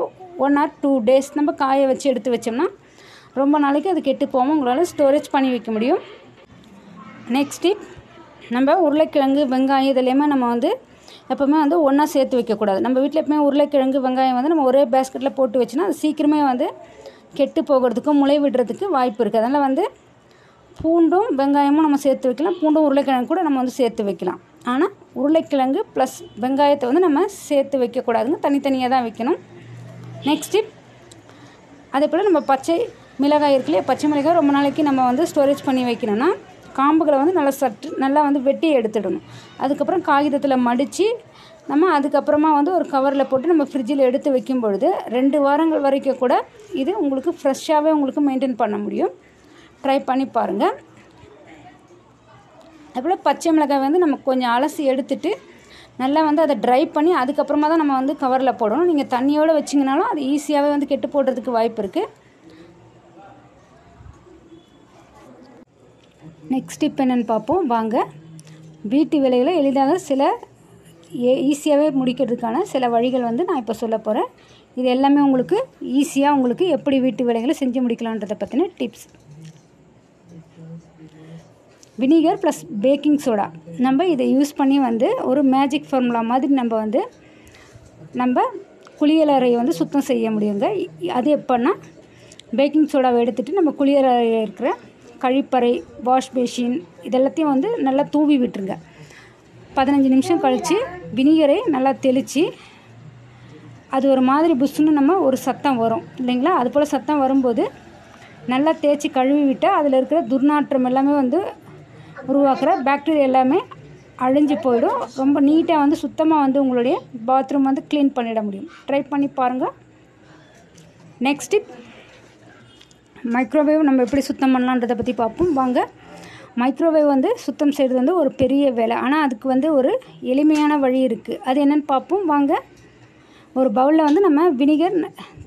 1 or 2 days நம்ம காய வச்சு எடுத்து வச்சோம்னா ரொம்ப நாளைக்கு அது கெட்டு போகாமல் உங்களால் ஸ்டோரேஜ் பண்ணி வைக்க முடியும். நெக்ஸ்ட் நம்ம உருளைக்கிழங்கு, வெங்காயம் இதெல்லாமே நம்ம வந்து எப்போவுமே வந்து ஒன்றா சேர்த்து வைக்கக்கூடாது. நம்ம வீட்டில் எப்பவுமே உருளைக்கிழங்கு, வெங்காயம் வந்து நம்ம ஒரே பேஸ்கெட்டில் போட்டு வச்சுன்னா அது சீக்கிரமே வந்து கெட்டு போகிறதுக்கும் முளை விடுறதுக்கு வாய்ப்பு இருக்குது. அதனால் வந்து பூண்டும் வெங்காயமும் நம்ம சேர்த்து வைக்கலாம். பூண்டும் உருளைக்கிழங்கு கூட நம்ம வந்து சேர்த்து வைக்கலாம். ஆனால் உருளைக்கிழங்கு ப்ளஸ் வெங்காயத்தை வந்து நம்ம சேர்த்து வைக்கக்கூடாதுங்க. தனித்தனியாக தான் வைக்கணும். நெக்ஸ்ட் அதே போல் நம்ம பச்சை மிளகாய் இருக்குல்லையே, பச்சை மிளகாய் ரொம்ப நாளைக்கு நம்ம வந்து ஸ்டோரேஜ் பண்ணி வைக்கணும்னா காம்புகளை வந்து நல்லா வந்து வெட்டி எடுத்துடணும். அதுக்கப்புறம் காகிதத்தில் மடித்து நம்ம அதுக்கப்புறமா வந்து ஒரு கவரில் போட்டு நம்ம ஃப்ரிட்ஜில் எடுத்து வைக்கும் பொழுது 2 வாரங்கள் வரைக்கும் கூட இது உங்களுக்கு ஃப்ரெஷ்ஷாகவே உங்களுக்கு மெயின்டைன் பண்ண முடியும். ட்ரை பண்ணி பாருங்கள். அதுபோல் பச்சை மிளகாய் வந்து நம்ம கொஞ்சம் அலசி எடுத்துட்டு நல்லா வந்து அதை ட்ரை பண்ணி அதுக்கப்புறமா தான் நம்ம வந்து கவரில் போடணும். நீங்கள் தண்ணியோடு வச்சிங்கனாலும் அது ஈஸியாகவே வந்து கெட்டு போடுறதுக்கு வாய்ப்பு இருக்குது. நெக்ஸ்ட் டிப் என்னென்னு பார்ப்போம் வாங்க. வீட்டு வேலைகளை எளிதாக ஈஸியாகவே முடிக்கிறதுக்கான சில வழிகள் வந்து நான் இப்போ சொல்ல போகிறேன். இது எல்லாமே உங்களுக்கு ஈஸியாக உங்களுக்கு எப்படி வீட்டு வேலைகளை செஞ்சு முடிக்கலான்றதை பற்றின tips. Vinegar plus baking soda நம்ம இதை யூஸ் பண்ணி வந்து ஒரு மேஜிக் ஃபார்முலா மாதிரி நம்ம குளியலறையை வந்து சுத்தம் செய்ய முடியுங்க. அது எப்போன்னா பேக்கிங் சோடாவை எடுத்துகிட்டு நம்ம குளியலறையில் இருக்கிற கழிப்பறை, வாஷ் பேஷின் இதெல்லாத்தையும் வந்து நல்லா தூவி விட்டுருங்க. 15 நிமிஷம் கழித்து வினிகரை நல்லா தெளித்து அது ஒரு மாதிரி புஷ்ஷுன்னு நம்ம ஒரு சத்தம் வரும் இல்லைங்களா? அதுபோல் சத்தம் வரும்போது நல்லா தேய்ச்சி கழுவி விட்டால் அதில் இருக்கிற துர்நாற்றம் எல்லாமே வந்து உருவாக்குற பாக்டீரியா எல்லாமே அழிஞ்சு போயிடும். ரொம்ப நீட்டாக வந்து சுத்தமாக வந்து உங்களுடைய பாத்ரூம் வந்து க்ளீன் பண்ணிட முடியும். ட்ரை பண்ணி பாருங்கள். நெக்ஸ்ட் மைக்ரோவேவ் நம்ம எப்படி சுத்தம் பண்ணலான்றதை பற்றி பார்ப்போம் வாங்க. மைக்ரோவேவ் வந்து சுத்தம் செய்கிறது வந்து ஒரு பெரிய வேலை. ஆனால் அதுக்கு வந்து ஒரு எளிமையான வழி இருக்குது. அது என்னென்னு பார்ப்போம் வாங்க. ஒரு பவுலில் வந்து நம்ம வினிகர்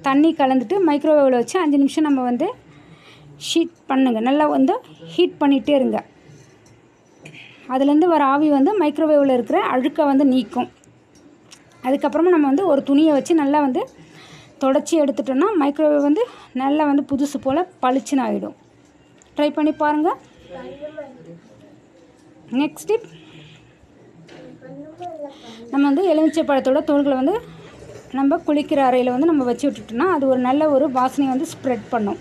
தண்ணி கலந்துட்டு மைக்ரோவேவில் வச்சு 5 நிமிஷம் நம்ம வந்து ஹீட் பண்ணுங்க. நல்லா வந்து ஹீட் பண்ணிகிட்டே இருங்க. அதுலேருந்து வர ஆவி வந்து மைக்ரோவேவில் இருக்கிற அழுக்கை வந்து நீக்கும். அதுக்கப்புறமா நம்ம வந்து ஒரு துணியை வச்சு நல்லா வந்து தொடச்சி எடுத்துட்டோன்னா மைக்ரோவேவ் வந்து நல்லா வந்து புதுசு போல் பளிச்சுன்னு ஆகிடும். ட்ரை பண்ணி பாருங்கள். நெக்ஸ்ட் நம்ம வந்து எலுமிச்சை பழத்தோட தோல்களை வந்து நம்ம குளிக்கிற அறையில் வந்து நம்ம வச்சு விட்டுட்டோம்னா அது ஒரு நல்ல ஒரு வாசனையை வந்து ஸ்ப்ரெட் பண்ணும்.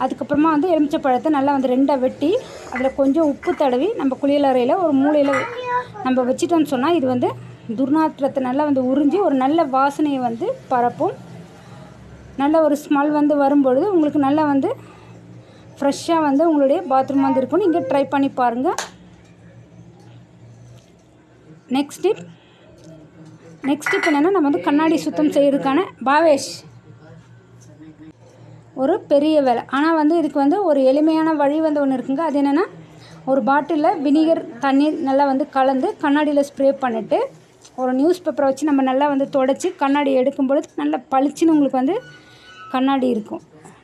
அதுக்கப்புறமா வந்து எலுமிச்சை பழத்தை நல்லா வந்து 2ஆக வெட்டி அதில் கொஞ்சம் உப்பு தடவி நம்ம குளியலறையில் ஒரு மூலையில் நம்ம வச்சிட்டோம்னு சொன்னால் இது வந்து துர்நாற்றத்தை நல்லா வந்து உறிஞ்சி ஒரு நல்ல வாசனையை வந்து பரப்பும். நல்ல ஒரு ஸ்மெல் வந்து வரும்பொழுது உங்களுக்கு நல்லா வந்து ஃப்ரெஷ்ஷாக வந்து உங்களுடைய பாத்ரூம் வந்து இருக்கும். நீங்கள் ட்ரை பண்ணி பாருங்கள். நெக்ஸ்ட் டிப் என்னென்னா நம்ம வந்து கண்ணாடி சுத்தம் செய்கிறதுக்கான பாவேஷ் ஒரு பெரிய வேலை. ஆனால் வந்து இதுக்கு வந்து ஒரு எளிமையான வழி வந்து ஒன்று இருக்குங்க. அது என்னென்னா ஒரு பாட்டிலில் வினிகர் தண்ணீர் நல்லா வந்து கலந்து கண்ணாடியில் ஸ்ப்ரே பண்ணிவிட்டு ஒரு நியூஸ் பேப்பரை வச்சு நம்ம நல்லா வந்து தொடச்சி கண்ணாடி எடுக்கும்பொழுது நல்லா பளிச்சுன்னு உங்களுக்கு வந்து கண்ணாடி இருக்கும்.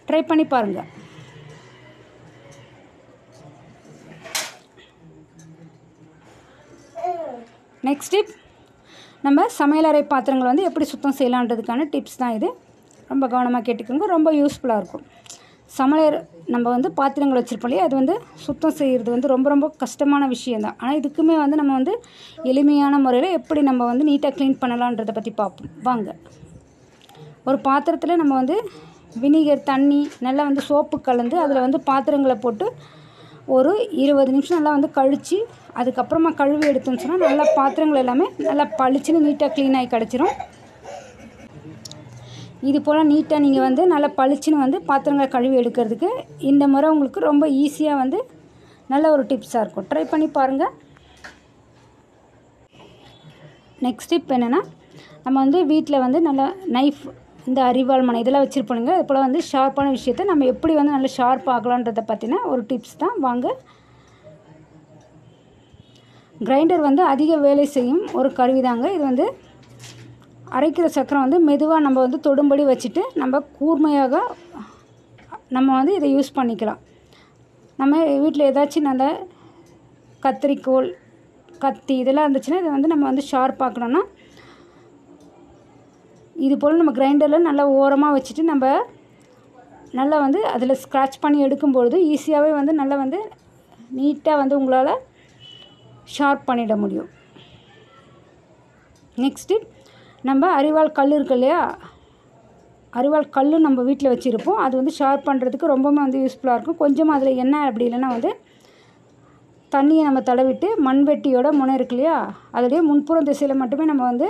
ட்ரை பண்ணி பாருங்கள். நெக்ஸ்ட் டிப் நம்ம சமையலறை பாத்திரங்கள் வந்து எப்படி சுத்தம் செய்யலான்றதுக்கான டிப்ஸ் தான் இது. ரொம்ப கவனமாக கேட்டுக்கோங்க. ரொம்ப யூஸ்ஃபுல்லாக இருக்கும். சமையல் நம்ம வந்து பாத்திரங்கள் வச்சுருப்போம் இல்லையா, அது வந்து சுத்தம் செய்கிறது வந்து ரொம்ப ரொம்ப கஷ்டமான விஷயந்தான். ஆனால் இதுக்குமே வந்து நம்ம வந்து எளிமையான முறையில் எப்படி நம்ம வந்து நீட்டாக க்ளீன் பண்ணலான்றதை பற்றி பார்ப்போம் வாங்க. ஒரு பாத்திரத்தில் நம்ம வந்து வினிகர் தண்ணி நல்லா வந்து சோப்பு கலந்து அதில் வந்து பாத்திரங்களை போட்டு ஒரு 20 நிமிஷம் நல்லா வந்து கழித்து அதுக்கப்புறமா கழுவி எடுத்தோம்னு சொன்னால் நல்லா பாத்திரங்கள் எல்லாமே நல்லா பளிச்சுன்னு நீட்டாக க்ளீன் ஆகி கிடச்சிரும். இது போல் நீட்டாக நீங்கள் வந்து நல்லா பளிச்சுன்னு வந்து பாத்திரங்களை கழுவி எடுக்கிறதுக்கு இந்த முறை உங்களுக்கு ரொம்ப ஈஸியாக வந்து நல்ல ஒரு டிப்ஸாக இருக்கும். ட்ரை பண்ணி பாருங்கள். நெக்ஸ்ட் டிப் என்னென்னா, நம்ம வந்து வீட்டில் வந்து நல்லா நைஃப், இந்த அரிவாள் மனை இதெல்லாம் வச்சுருப்போங்க. இது போல் வந்து ஷார்ப்பான விஷயத்தை நம்ம எப்படி வந்து நல்லா ஷார்ப் ஆகலான்றதை பற்றின ஒரு டிப்ஸ் தான். வாங்க. கிரைண்டர் வந்து அதிக வேலை செய்யும் ஒரு கருவி தாங்க. இது வந்து அரைக்கிற சக்கரம் வந்து மெதுவாக நம்ம வந்து தொடும்படி வச்சுட்டு நம்ம கூர்மையாக நம்ம வந்து இதை யூஸ் பண்ணிக்கலாம். நம்ம வீட்டில் ஏதாச்சும் நல்ல கத்திரிக்கோல், கத்தி இதெல்லாம் இருந்துச்சுன்னா இதை வந்து நம்ம வந்து ஷார்ப் ஆக்கணும்னா இது போல் நம்ம கிரைண்டரில் நல்லா ஓரமாக வச்சுட்டு நம்ம நல்லா வந்து அதில் ஸ்க்ராட்ச் பண்ணி எடுக்கும்பொழுது ஈஸியாகவே வந்து நல்லா வந்து நீட்டாக வந்து உங்களால் ஷார்ப் பண்ணிட முடியும். நெக்ஸ்ட்டு நம்ம அரிவாள் கல் இருக்கு இல்லையா, அரிவாள் கல் நம்ம வீட்டில் வச்சுருப்போம். அது வந்து ஷார்ப் பண்ணுறதுக்கு ரொம்பவுமே வந்து யூஸ்ஃபுல்லாக இருக்கும். கொஞ்சமாக அதில் எண்ணெய் அப்படி இல்லைன்னா வந்து தண்ணியை நம்ம தடவிட்டு மண்வெட்டியோட முனை இருக்கு இல்லையா, அதோடைய முன்புறம் திசையில் மட்டுமே நம்ம வந்து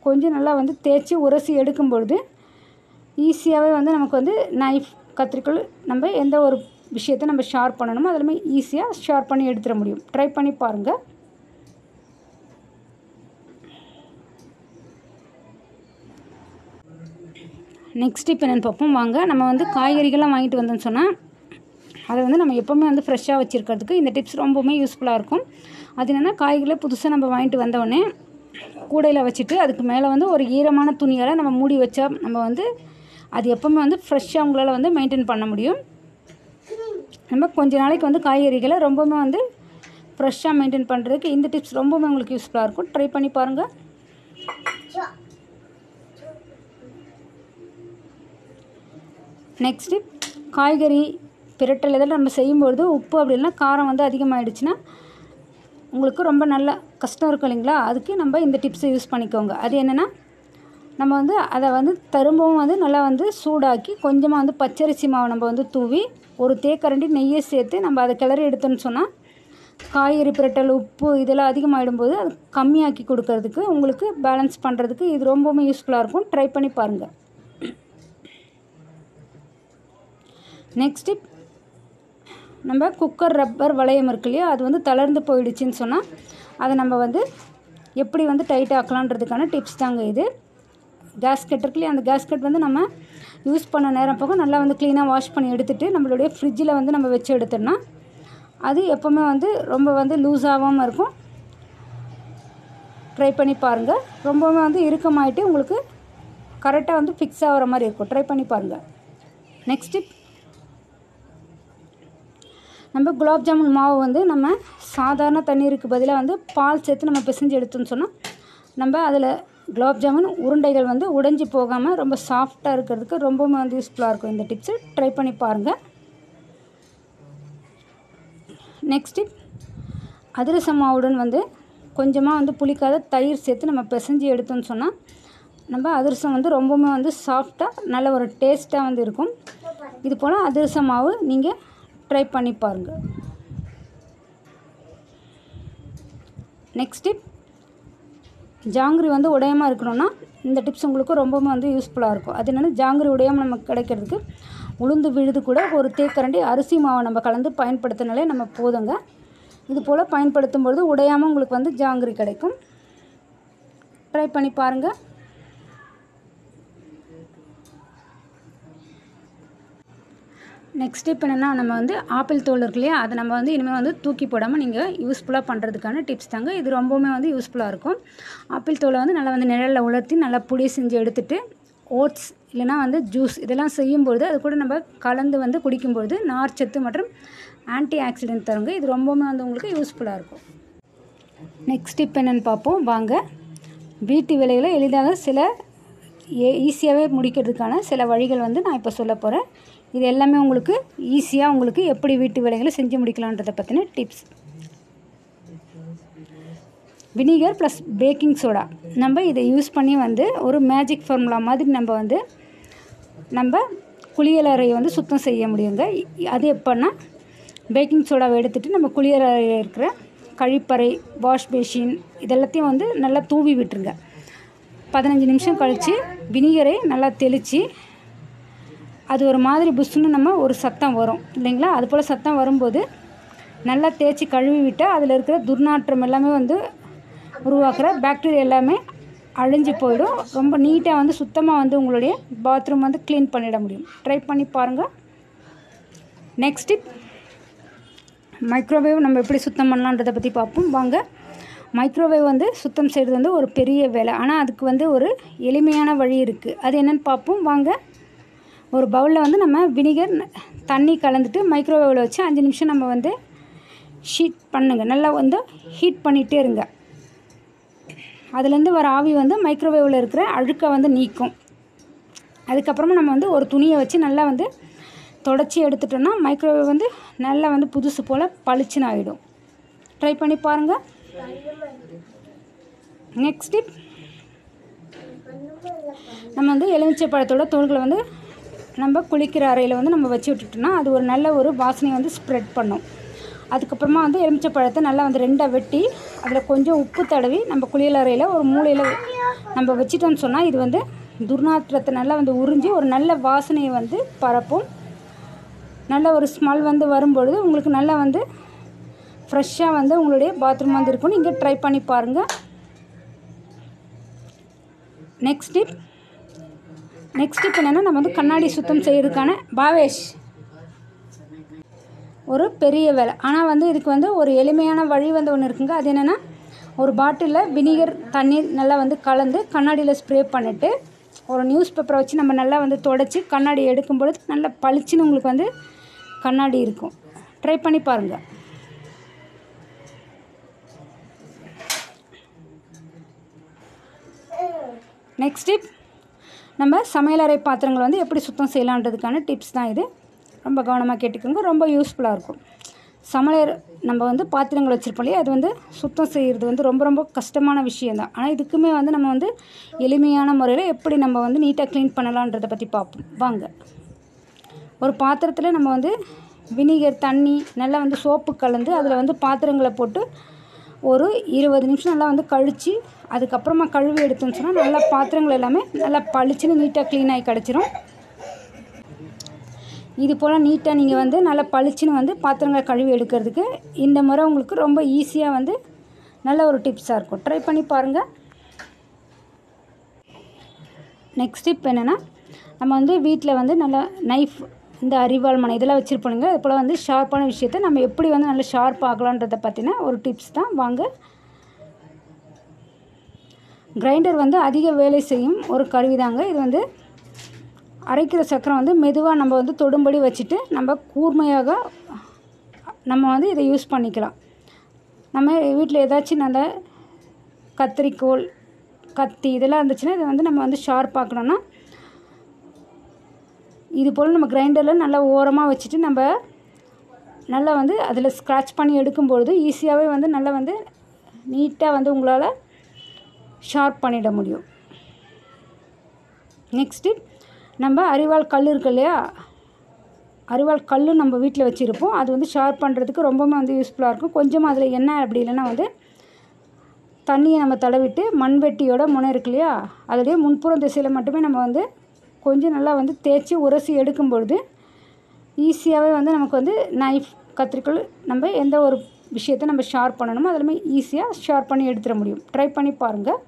கொஞ்சம் நல்லா வந்து தேய்ச்சி உரசி எடுக்கும்பொழுது ஈஸியாகவே வந்து நமக்கு வந்து நைஃப், கத்திரிக்கோல் நம்ம எந்த ஒரு விஷயத்தை நம்ம ஷார்ப் பண்ணணுமோ அதிலுமே ஈஸியாக ஷார்ப் பண்ணி எடுத்துட முடியும். ட்ரை பண்ணி பாருங்கள். நெக்ஸ்ட் இப்போ என்னென்னு பார்ப்போம். வாங்க. நம்ம வந்து காய்கறிகள்லாம் வாங்கிட்டு வந்தோம்னு சொன்னால் அதை வந்து நம்ம எப்போவுமே வந்து ஃப்ரெஷ்ஷாக வச்சுருக்கிறதுக்கு இந்த டிப்ஸ் ரொம்பவுமே யூஸ்ஃபுல்லாக இருக்கும். அது என்னென்னா, காய்கறிகளை புதுசாக நம்ம வாங்கிட்டு வந்தோடனே கூடையில் வச்சுட்டு அதுக்கு மேலே வந்து ஒரு ஈரமான துணியால் நம்ம மூடி வச்சா நம்ம வந்து அது எப்போவுமே வந்து ஃப்ரெஷ்ஷாக உங்களால் வந்து மெயின்டைன் பண்ண முடியும். நம்ம கொஞ்ச நாளைக்கு வந்து காய்கறிகளை ரொம்பவுமே வந்து ஃப்ரெஷ்ஷாக மெயின்டைன் பண்ணுறதுக்கு இந்த டிப்ஸ் ரொம்பவுமே உங்களுக்கு யூஸ்ஃபுல்லாக இருக்கும். ட்ரை பண்ணி பாருங்கள். நெக்ஸ்ட்டு காய்கறி பிரட்டல் இதெல்லாம் நம்ம செய்யும்பொழுது உப்பு அப்படின்னா காரம் வந்து அதிகமாகிடுச்சுன்னா உங்களுக்கு ரொம்ப நல்ல கஷ்டம் இருக்கும் இல்லைங்களா, அதுக்கு நம்ம இந்த டிப்ஸை யூஸ் பண்ணிக்கோங்க. அது என்னென்னா, நம்ம வந்து அதை வந்து திரும்பவும் வந்து நல்லா வந்து சூடாக்கி கொஞ்சமாக வந்து பச்சரிசி மாவு நம்ம வந்து தூவி ஒரு தேக்கரண்டி நெய்யை சேர்த்து நம்ம அதை கிளறி எடுத்தோன்னு சொன்னால் காய்கறி பிரட்டல் உப்பு இதெல்லாம் அதிகமாகிடும்போது அது கம்மியாக்கி கொடுக்கறதுக்கு உங்களுக்கு பேலன்ஸ் பண்ணுறதுக்கு இது ரொம்பவுமே யூஸ்ஃபுல்லாக இருக்கும். ட்ரை பண்ணி பாருங்கள். நெக்ஸ்ட்டு நம்ம குக்கர் ரப்பர் வளையம் இருக்கு இல்லையா, அது வந்து தளர்ந்து போயிடுச்சுன்னு சொன்னால் அதை நம்ம வந்து எப்படி வந்து டைட் ஆக்கலான்றதுக்கான டிப்ஸ் தாங்க இது. கேஸ்கெட் இருக்கு இல்லையா, அந்த கேஸ்கெட் வந்து நம்ம யூஸ் பண்ண நேரம் போக நல்லா வந்து க்ளீனாக வாஷ் பண்ணி எடுத்துகிட்டு நம்மளுடைய ஃப்ரிட்ஜில் வந்து நம்ம வச்சு எடுத்தோம்னா அது எப்போவுமே வந்து ரொம்ப வந்து லூஸாகாமல் இருக்கும். ட்ரை பண்ணி பாருங்கள். ரொம்பவுமே வந்து இறுக்கமாயிட்டு உங்களுக்கு கரெக்டாக வந்து ஃபிக்ஸ் ஆகிற மாதிரி இருக்கும். ட்ரை பண்ணி பாருங்கள். நெக்ஸ்ட்டு நம்ம குலாப் ஜாமுன் மாவு வந்து நம்ம சாதாரண தண்ணீருக்கு பதிலாக வந்து பால் சேர்த்து நம்ம பிசைஞ்சு எடுத்தோம்னு சொன்னால் நம்ம அதில் குலாப் ஜாமுன் உருண்டைகள் வந்து உடைஞ்சி போகாமல் ரொம்ப சாஃப்டாக இருக்கிறதுக்கு ரொம்பவுமே வந்து யூஸ்ஃபுல்லாக இருக்கும் இந்த டிப்ஸு. ட்ரை பண்ணி பாருங்கள். நெக்ஸ்ட்டு அதிரசம் மாவுடன் வந்து கொஞ்சமாக வந்து புளிக்காத தயிர் சேர்த்து நம்ம பிசைஞ்சு எடுத்தோம்னு சொன்னால் நம்ம அதிரசம் வந்து ரொம்பவுமே வந்து சாஃப்டாக நல்ல ஒரு டேஸ்ட்டாக வந்து இருக்கும். இது போல் அதிரசம் மாவு நீங்கள் ட்ரை பண்ணி பாருங்கள். நெக்ஸ்ட் டிப், ஜாங்கிரி வந்து உடையமாக இருக்கணும்னா இந்த டிப்ஸ் உங்களுக்கு ரொம்பவுமே வந்து யூஸ்ஃபுல்லாக இருக்கும். அது என்னென்னா, ஜாங்கிரி உடையாமல் நமக்கு கிடைக்கிறதுக்கு உளுந்து விழுது கூட ஒரு தேக்கரண்டி அரிசி மாவை நம்ம கலந்து பயன்படுத்தினாலே நம்ம போதுங்க. இது போல் பயன்படுத்தும் பொழுது உடையாமல் உங்களுக்கு வந்து ஜாங்கிரி கிடைக்கும். ட்ரை பண்ணி பாருங்கள். நெக்ஸ்ட் டிப் என்னென்னா, நம்ம வந்து ஆப்பிள் தோல் இருக்கு இல்லையா, அதை நம்ம வந்து இனிமேல் வந்து தூக்கி போடாமல் நீங்கள் யூஸ்ஃபுல்லாக பண்ணுறதுக்கான டிப்ஸ் தாங்க. இது ரொம்பவுமே வந்து யூஸ்ஃபுல்லாக இருக்கும். ஆப்பிள் தோலை வந்து நல்லா வந்து நிழலில் உலர்த்தி நல்லா பொடி செஞ்சு எடுத்துகிட்டு ஓட்ஸ் இல்லைனா வந்து ஜூஸ் இதெல்லாம் செய்யும்பொழுது அது கூட நம்ம கலந்து வந்து குடிக்கும்பொழுது நார்ச்சத்து மற்றும் ஆன்டி ஆக்சிடென்ட் தருங்க. இது ரொம்பவுமே வந்து உங்களுக்கு யூஸ்ஃபுல்லாக இருக்கும். நெக்ஸ்ட் டிப் என்னென்னு பார்ப்போம் வாங்க. வீட்டு வேலைகளை எளிதாக ஈஸியாகவே முடிக்கிறதுக்கான சில வழிகள் வந்து நான் இப்போ சொல்ல போகிறேன். இது எல்லாமே உங்களுக்கு ஈஸியாக உங்களுக்கு எப்படி வீட்டு வேலைகளை செஞ்சு முடிக்கலான்றதை பற்றின tips. Vinegar plus baking soda நம்ம இதை யூஸ் பண்ணி வந்து ஒரு மேஜிக் ஃபார்முலா மாதிரி நம்ம குளியலறையை வந்து சுத்தம் செய்ய முடியுங்க. அது எப்போன்னா, பேக்கிங் சோடாவை எடுத்துகிட்டு நம்ம குளியலறையில் இருக்கிற கழிப்பறை, வாஷ் பேஷின் இதெல்லாத்தையும் வந்து நல்லா தூவி விட்டுருங்க. 15 நிமிஷம் கழித்து வினிகரை நல்லா தெளித்து அது ஒரு மாதிரி புஷ்ஷுன்னு நம்ம ஒரு சத்தம் வரும் இல்லைங்களா, அது போல் சத்தம் வரும்போது நல்லா தேய்ச்சி கழுவி விட்டால் அதில் இருக்கிற துர்நாற்றம் எல்லாமே வந்து உருவாக்குற பாக்டீரியா எல்லாமே அழிஞ்சு போயிடும். ரொம்ப நீட்டாக வந்து சுத்தமாக வந்து உங்களுடைய பாத்ரூம் வந்து க்ளீன் பண்ணிட முடியும். ட்ரை பண்ணி பாருங்கள். நெக்ஸ்ட் டிப், மைக்ரோவேவ் நம்ம எப்படி சுத்தம் பண்ணலான்றதை பற்றி பார்ப்போம் வாங்க. மைக்ரோவேவ் வந்து சுத்தம் செய்கிறது வந்து ஒரு பெரிய வேலை, ஆனால் அதுக்கு வந்து ஒரு எளிமையான வழி இருக்குது. அது என்னென்னு பார்ப்போம் வாங்க. ஒரு பவுலில் வந்து நம்ம வினிகர் தண்ணி கலந்துட்டு மைக்ரோவேவில் வச்சு 5 நிமிஷம் நம்ம வந்து ஹீட் பண்ணுங்க. நல்லா வந்து ஹீட் பண்ணிகிட்டே இருங்க. அதுலேருந்து வர ஆவி வந்து மைக்ரோவேவில் இருக்கிற அழுக்கை வந்து நீக்கும். அதுக்கப்புறமா நம்ம வந்து ஒரு துணியை வச்சு நல்லா வந்து தொடச்சி எடுத்துட்டோன்னா மைக்ரோவேவ் வந்து நல்லா வந்து புதுசு போல் பளிச்சுன்னு ஆகிடும். ட்ரை பண்ணி பாருங்கள். நெக்ஸ்ட் டிப், நம்ம வந்து எலுமிச்சை பழத்தோட தோல்களை வந்து நம்ம குளிக்கிற அறையில் வந்து நம்ம வச்சு விட்டுட்டோம்னா அது ஒரு நல்ல ஒரு வாசனையை வந்து ஸ்ப்ரெட் பண்ணும். அதுக்கப்புறமா வந்து எலுமிச்சை பழத்தை நல்லா வந்து 2ஆக வெட்டி அதில் கொஞ்சம் உப்பு தடவி நம்ம குளியல் அறையில் ஒரு மூலையில் நம்ம வச்சிட்டோம்னு சொன்னால் இது வந்து துர்நாற்றத்தை நல்லா வந்து உறிஞ்சி ஒரு நல்ல வாசனையை வந்து பரப்பும். நல்ல ஒரு ஸ்மெல் வந்து வரும்பொழுது உங்களுக்கு நல்லா வந்து ஃப்ரெஷ்ஷாக வந்து உங்களுடைய பாத்ரூம் வந்து இருக்கும். நீங்கள் ட்ரை பண்ணி பாருங்கள். நெக்ஸ்ட் டிப் என்னென்னா, நம்ம வந்து கண்ணாடி சுத்தம் செய்கிறதுக்கான பாவேஷ் ஒரு பெரிய வேலை, ஆனால் வந்து இதுக்கு வந்து ஒரு எளிமையான வழி வந்து ஒன்று இருக்குங்க. அது என்னென்னா, ஒரு பாட்டிலில் வினிகர் தண்ணீர் நல்லா வந்து கலந்து கண்ணாடியில் ஸ்ப்ரே பண்ணிவிட்டு ஒரு நியூஸ் பேப்பரை வச்சு நம்ம நல்லா வந்து தொடச்சி கண்ணாடி எடுக்கும்பொழுது நல்லா பளிச்சுன்னு உங்களுக்கு வந்து கண்ணாடி இருக்கும். ட்ரை பண்ணி பாருங்கள். நெக்ஸ்ட் டிப், நம்ம சமையலறை பாத்திரங்கள் வந்து எப்படி சுத்தம் செய்யலான்றதுக்கான டிப்ஸ் தான் இது. ரொம்ப கவனமாக கேட்டுக்கோங்க, ரொம்ப யூஸ்ஃபுல்லாக இருக்கும். சமையலறை நம்ம வந்து பாத்திரங்கள் வச்சுருப்போம் இல்லையா, அது வந்து சுத்தம் செய்கிறது வந்து ரொம்ப ரொம்ப கஷ்டமான விஷயந்தான். ஆனால் இதுக்குமே வந்து நம்ம வந்து எளிமையான முறையில் எப்படி நம்ம வந்து நீட்டாக க்ளீன் பண்ணலான்றதை பற்றி பார்ப்போம் வாங்க. ஒரு பாத்திரத்தில் நம்ம வந்து வினிகர் தண்ணி நல்லா வந்து சோப்பு கலந்து அதில் வந்து பாத்திரங்களை போட்டு ஒரு 20 நிமிஷம் நல்லா வந்து கழித்து அதுக்கப்புறமா கழுவி எடுத்தோன்னு சொன்னால் நல்லா பாத்திரங்கள் எல்லாமே நல்லா பளிச்சுன்னு நீட்டாக க்ளீன் ஆகி கிடச்சிரும். இது போல் நீட்டாக நீங்கள் வந்து நல்லா பளிச்சுன்னு வந்து பாத்திரங்களை கழுவி எடுக்கிறதுக்கு இந்த முறை உங்களுக்கு ரொம்ப ஈஸியாக வந்து நல்ல ஒரு டிப்ஸாக இருக்கும். ட்ரை பண்ணி பாருங்கள். நெக்ஸ்ட் டிப் என்னென்னா, நம்ம வந்து வீட்டில் வந்து நல்லா நைஃப், இந்த அரிவாள் மனை இதெல்லாம் வச்சுருப்போங்க. அது போல் வந்து ஷார்ப்பான விஷயத்தை நம்ம எப்படி வந்து நல்லா ஷார்ப் ஆகலான்றதை பற்றின ஒரு டிப்ஸ் தான் வாங்க. கிரைண்டர் வந்து அதிக வேலை செய்யும் ஒரு கருவி தாங்க. இது வந்து அரைக்கிற சக்கரம் வந்து மெதுவாக நம்ம வந்து தொடும்படி வச்சுட்டு நம்ம கூர்மையாக நம்ம வந்து இதை யூஸ் பண்ணிக்கலாம். நம்ம வீட்டில் ஏதாச்சும் நல்ல கத்திரிக்கோல், கத்தி இதெல்லாம் இருந்துச்சுன்னா இதை வந்து நம்ம வந்து ஷார்ப் ஆக்கணும்னா இது போல் நம்ம கிரைண்டரில் நல்லா ஓரமாக வச்சுட்டு நம்ம நல்லா வந்து அதில் ஸ்க்ராட்ச் பண்ணி எடுக்கும்பொழுது ஈஸியாகவே வந்து நல்லா வந்து நீட்டாக வந்து உங்களால் ஷார்ப் பண்ணிட முடியும். நெக்ஸ்ட்டு, நம்ம அரிவாள் கல் இருக்கு இல்லையா, அரிவாள் கல் நம்ம வீட்டில் வச்சுருப்போம். அது வந்து ஷார்ப் பண்ணுறதுக்கு ரொம்பவுமே வந்து யூஸ்ஃபுல்லாக இருக்கும். கொஞ்சமாக அதில் எண்ணெய் அப்படி இல்லைன்னா வந்து தண்ணியை நம்ம தடவிட்டு மண்வெட்டியோட முனை இருக்கு இல்லையா, அதோடைய முன்புறம் திசையில் மட்டுமே நம்ம வந்து கொஞ்சம் நல்லா வந்து தேய்ச்சி உரசி எடுக்கும்பொழுது ஈஸியாகவே வந்து நமக்கு வந்து நைஃப், கத்திரிக்கோல் நம்ம எந்த ஒரு விஷயத்தை நம்ம ஷார்ப் பண்ணணுமோ அதிலுமே ஈஸியாக ஷார்ப் பண்ணி எடுத்துட முடியும். ட்ரை பண்ணி பாருங்கள்.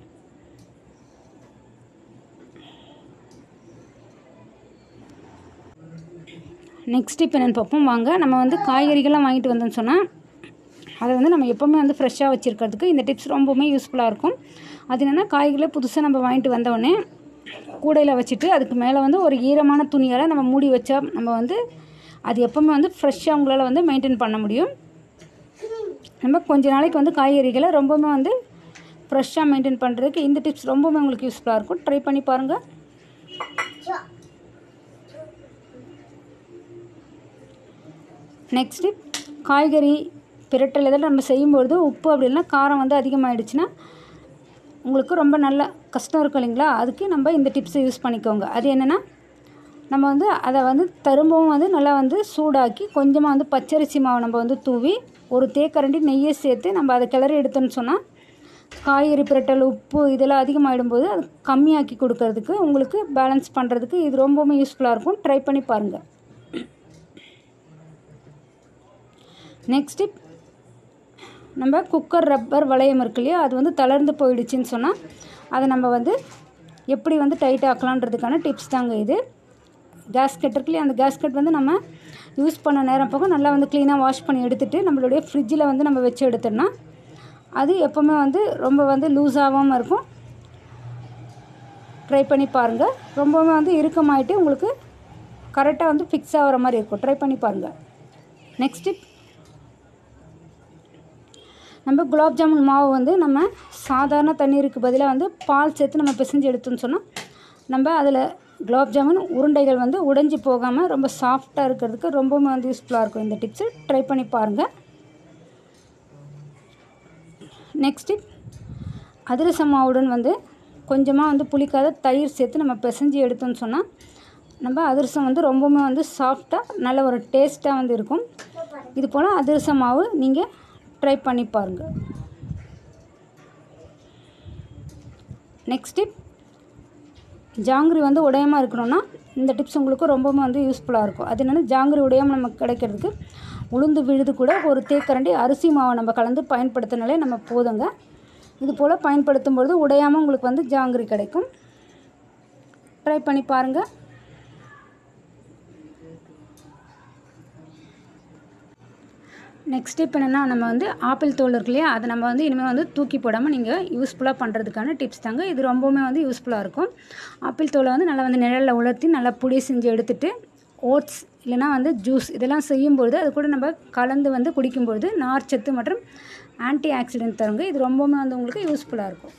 நெக்ஸ்ட் இப்போ என்னென்னு பார்ப்போம் வாங்க. நம்ம வந்து காய்கறிகள்லாம் வாங்கிட்டு வந்தோம்னு சொன்னால் அதை வந்து நம்ம எப்போவுமே வந்து ஃப்ரெஷ்ஷாக வச்சுருக்கிறதுக்கு இந்த டிப்ஸ் ரொம்பவுமே யூஸ்ஃபுல்லாக இருக்கும். அது என்னென்னா, காய்கறிகளை புதுசாக நம்ம வாங்கிட்டு வந்தோடனே கூடையில் வச்சுட்டு அதுக்கு மேலே வந்து ஒரு ஈரமான துணியால் நம்ம மூடி வச்சா நம்ம வந்து அது எப்போவுமே வந்து ஃப்ரெஷ்ஷாக உங்களால் வந்து மெயின்டைன் பண்ண முடியும். நம்ம கொஞ்ச நாளைக்கு வந்து காய்கறிகளை ரொம்பவுமே வந்து ஃப்ரெஷ்ஷாக மெயின்டைன் பண்ணுறதுக்கு இந்த டிப்ஸ் ரொம்பவுமே உங்களுக்கு யூஸ்ஃபுல்லாக இருக்கும். ட்ரை பண்ணி பாருங்கள். நெக்ஸ்ட்டு, காய்கறி பிரட்டல் இதெல்லாம் நம்ம செய்யும்பொழுது உப்பு அப்படின்னா காரம் வந்து அதிகமாகிடுச்சுன்னா உங்களுக்கு ரொம்ப நல்ல கஷ்டம் இருக்கும் இல்லைங்களா, அதுக்கு நம்ம இந்த டிப்ஸை யூஸ் பண்ணிக்கோங்க. அது என்னென்னா, நம்ம வந்து அதை வந்து திரும்பவும் வந்து நல்லா வந்து சூடாக்கி கொஞ்சமாக வந்து பச்சரிசி மாவு நம்ம வந்து தூவி ஒரு தேக்கரண்டி நெய்யை சேர்த்து நம்ம அதை கிளறி எடுத்தோன்னு சொன்னால் காய்கறி பிரட்டல், உப்பு இதெல்லாம் அதிகமாகிடும்போது அது கம்மியாக்கி கொடுக்கறதுக்கு, உங்களுக்கு பேலன்ஸ் பண்ணுறதுக்கு இது ரொம்பவுமே யூஸ்ஃபுல்லாக இருக்கும். ட்ரை பண்ணி பாருங்கள். நெக்ஸ்ட் டிப், நம்ம குக்கர் ரப்பர் வளையம் இருக்கு இல்லையா, அது வந்து தளர்ந்து போயிடுச்சுன்னு சொன்னால் அதை நம்ம வந்து எப்படி வந்து டைட் ஆக்கலான்றதுக்கான டிப்ஸ் தாங்க இது. கேஸ்கட் இருக்கு இல்லையா, அந்த கேஸ்கட் வந்து நம்ம யூஸ் பண்ண நேரம் போக நல்லா வந்து க்ளீனாக வாஷ் பண்ணி எடுத்துகிட்டு நம்மளுடைய ஃப்ரிட்ஜில் வந்து நம்ம வச்சு எடுத்தோம்னா அது எப்போவுமே வந்து ரொம்ப வந்து லூஸ் ஆகாமல் இருக்கும். ட்ரை பண்ணி பாருங்கள். ரொம்பவுமே வந்து இறுக்கமாயிட்டு உங்களுக்கு கரெக்டாக வந்து ஃபிக்ஸ் ஆகிற மாதிரி இருக்கும். ட்ரை பண்ணி பாருங்கள். நெக்ஸ்ட் டிப், நம்ம குலாப் ஜாமுன் மாவு வந்து நம்ம சாதாரண தண்ணீருக்கு பதிலாக வந்து பால் சேர்த்து நம்ம பிசைஞ்சு எடுத்தோம்னு சொன்னால் நம்ம அதில் குலாப் ஜாமுன் உருண்டைகள் வந்து உடைஞ்சி போகாமல் ரொம்ப சாஃப்டாக இருக்கிறதுக்கு ரொம்பவுமே வந்து யூஸ்ஃபுல்லாக இருக்கும் இந்த டிப்ஸு. ட்ரை பண்ணி பாருங்கள். நெக்ஸ்ட் டிப், அதிரச மாவுடன் வந்து கொஞ்சமாக வந்து புளிக்காத தயிர் சேர்த்து நம்ம பிசைஞ்சு எடுத்தோம்னு சொன்னால் நம்ம அதிரசம் வந்து ரொம்பவுமே வந்து சாஃப்டாக நல்ல ஒரு டேஸ்ட்டாக வந்து இருக்கும். இது போல் அதிரச மாவு நீங்கள் ட்ரை பண்ணி பாருங்கள். நெக்ஸ்ட் டிப், ஜாங்கிரி வந்து உடையாமல் இருக்கணும்னா இந்த டிப்ஸ் உங்களுக்கு ரொம்பவுமே வந்து யூஸ்ஃபுல்லாக இருக்கும். அது என்னென்னா, ஜாங்கிரி உடையாமல் நமக்கு கிடைக்கிறதுக்கு உளுந்து விழுது கூட ஒரு தேக்கரண்டி அரிசி மாவை நம்ம கலந்து பயன்படுத்தினாலே நம்ம போதுங்க. இது போல் பயன்படுத்தும் பொழுது உடையாமல் உங்களுக்கு வந்து ஜாங்கிரி கிடைக்கும். ட்ரை பண்ணி பாருங்கள். நெக்ஸ்ட் டிப் என்னென்னா, நம்ம வந்து ஆப்பிள் தோல் இருக்கு இல்லையா, அதை நம்ம வந்து இனிமேல் வந்து தூக்கி போடாமல் நீங்கள் யூஸ்ஃபுல்லாக பண்ணுறதுக்கான டிப்ஸ் தாங்க இது. ரொம்பவுமே வந்து யூஸ்ஃபுல்லாக இருக்கும். ஆப்பிள் தோலை வந்து நல்லா வந்து நிழலில் உலர்த்தி நல்லா பொடி செஞ்சு எடுத்துகிட்டு ஓட்ஸ் இல்லைனா வந்து ஜூஸ் இதெல்லாம் செய்யும்பொழுது அது கூட நம்ம கலந்து வந்து குடிக்கும்பொழுது நார்ச்சத்து மற்றும் ஆன்டி ஆக்சிடென்ட் தருங்க. இது ரொம்பவுமே வந்து உங்களுக்கு யூஸ்ஃபுல்லாக இருக்கும்.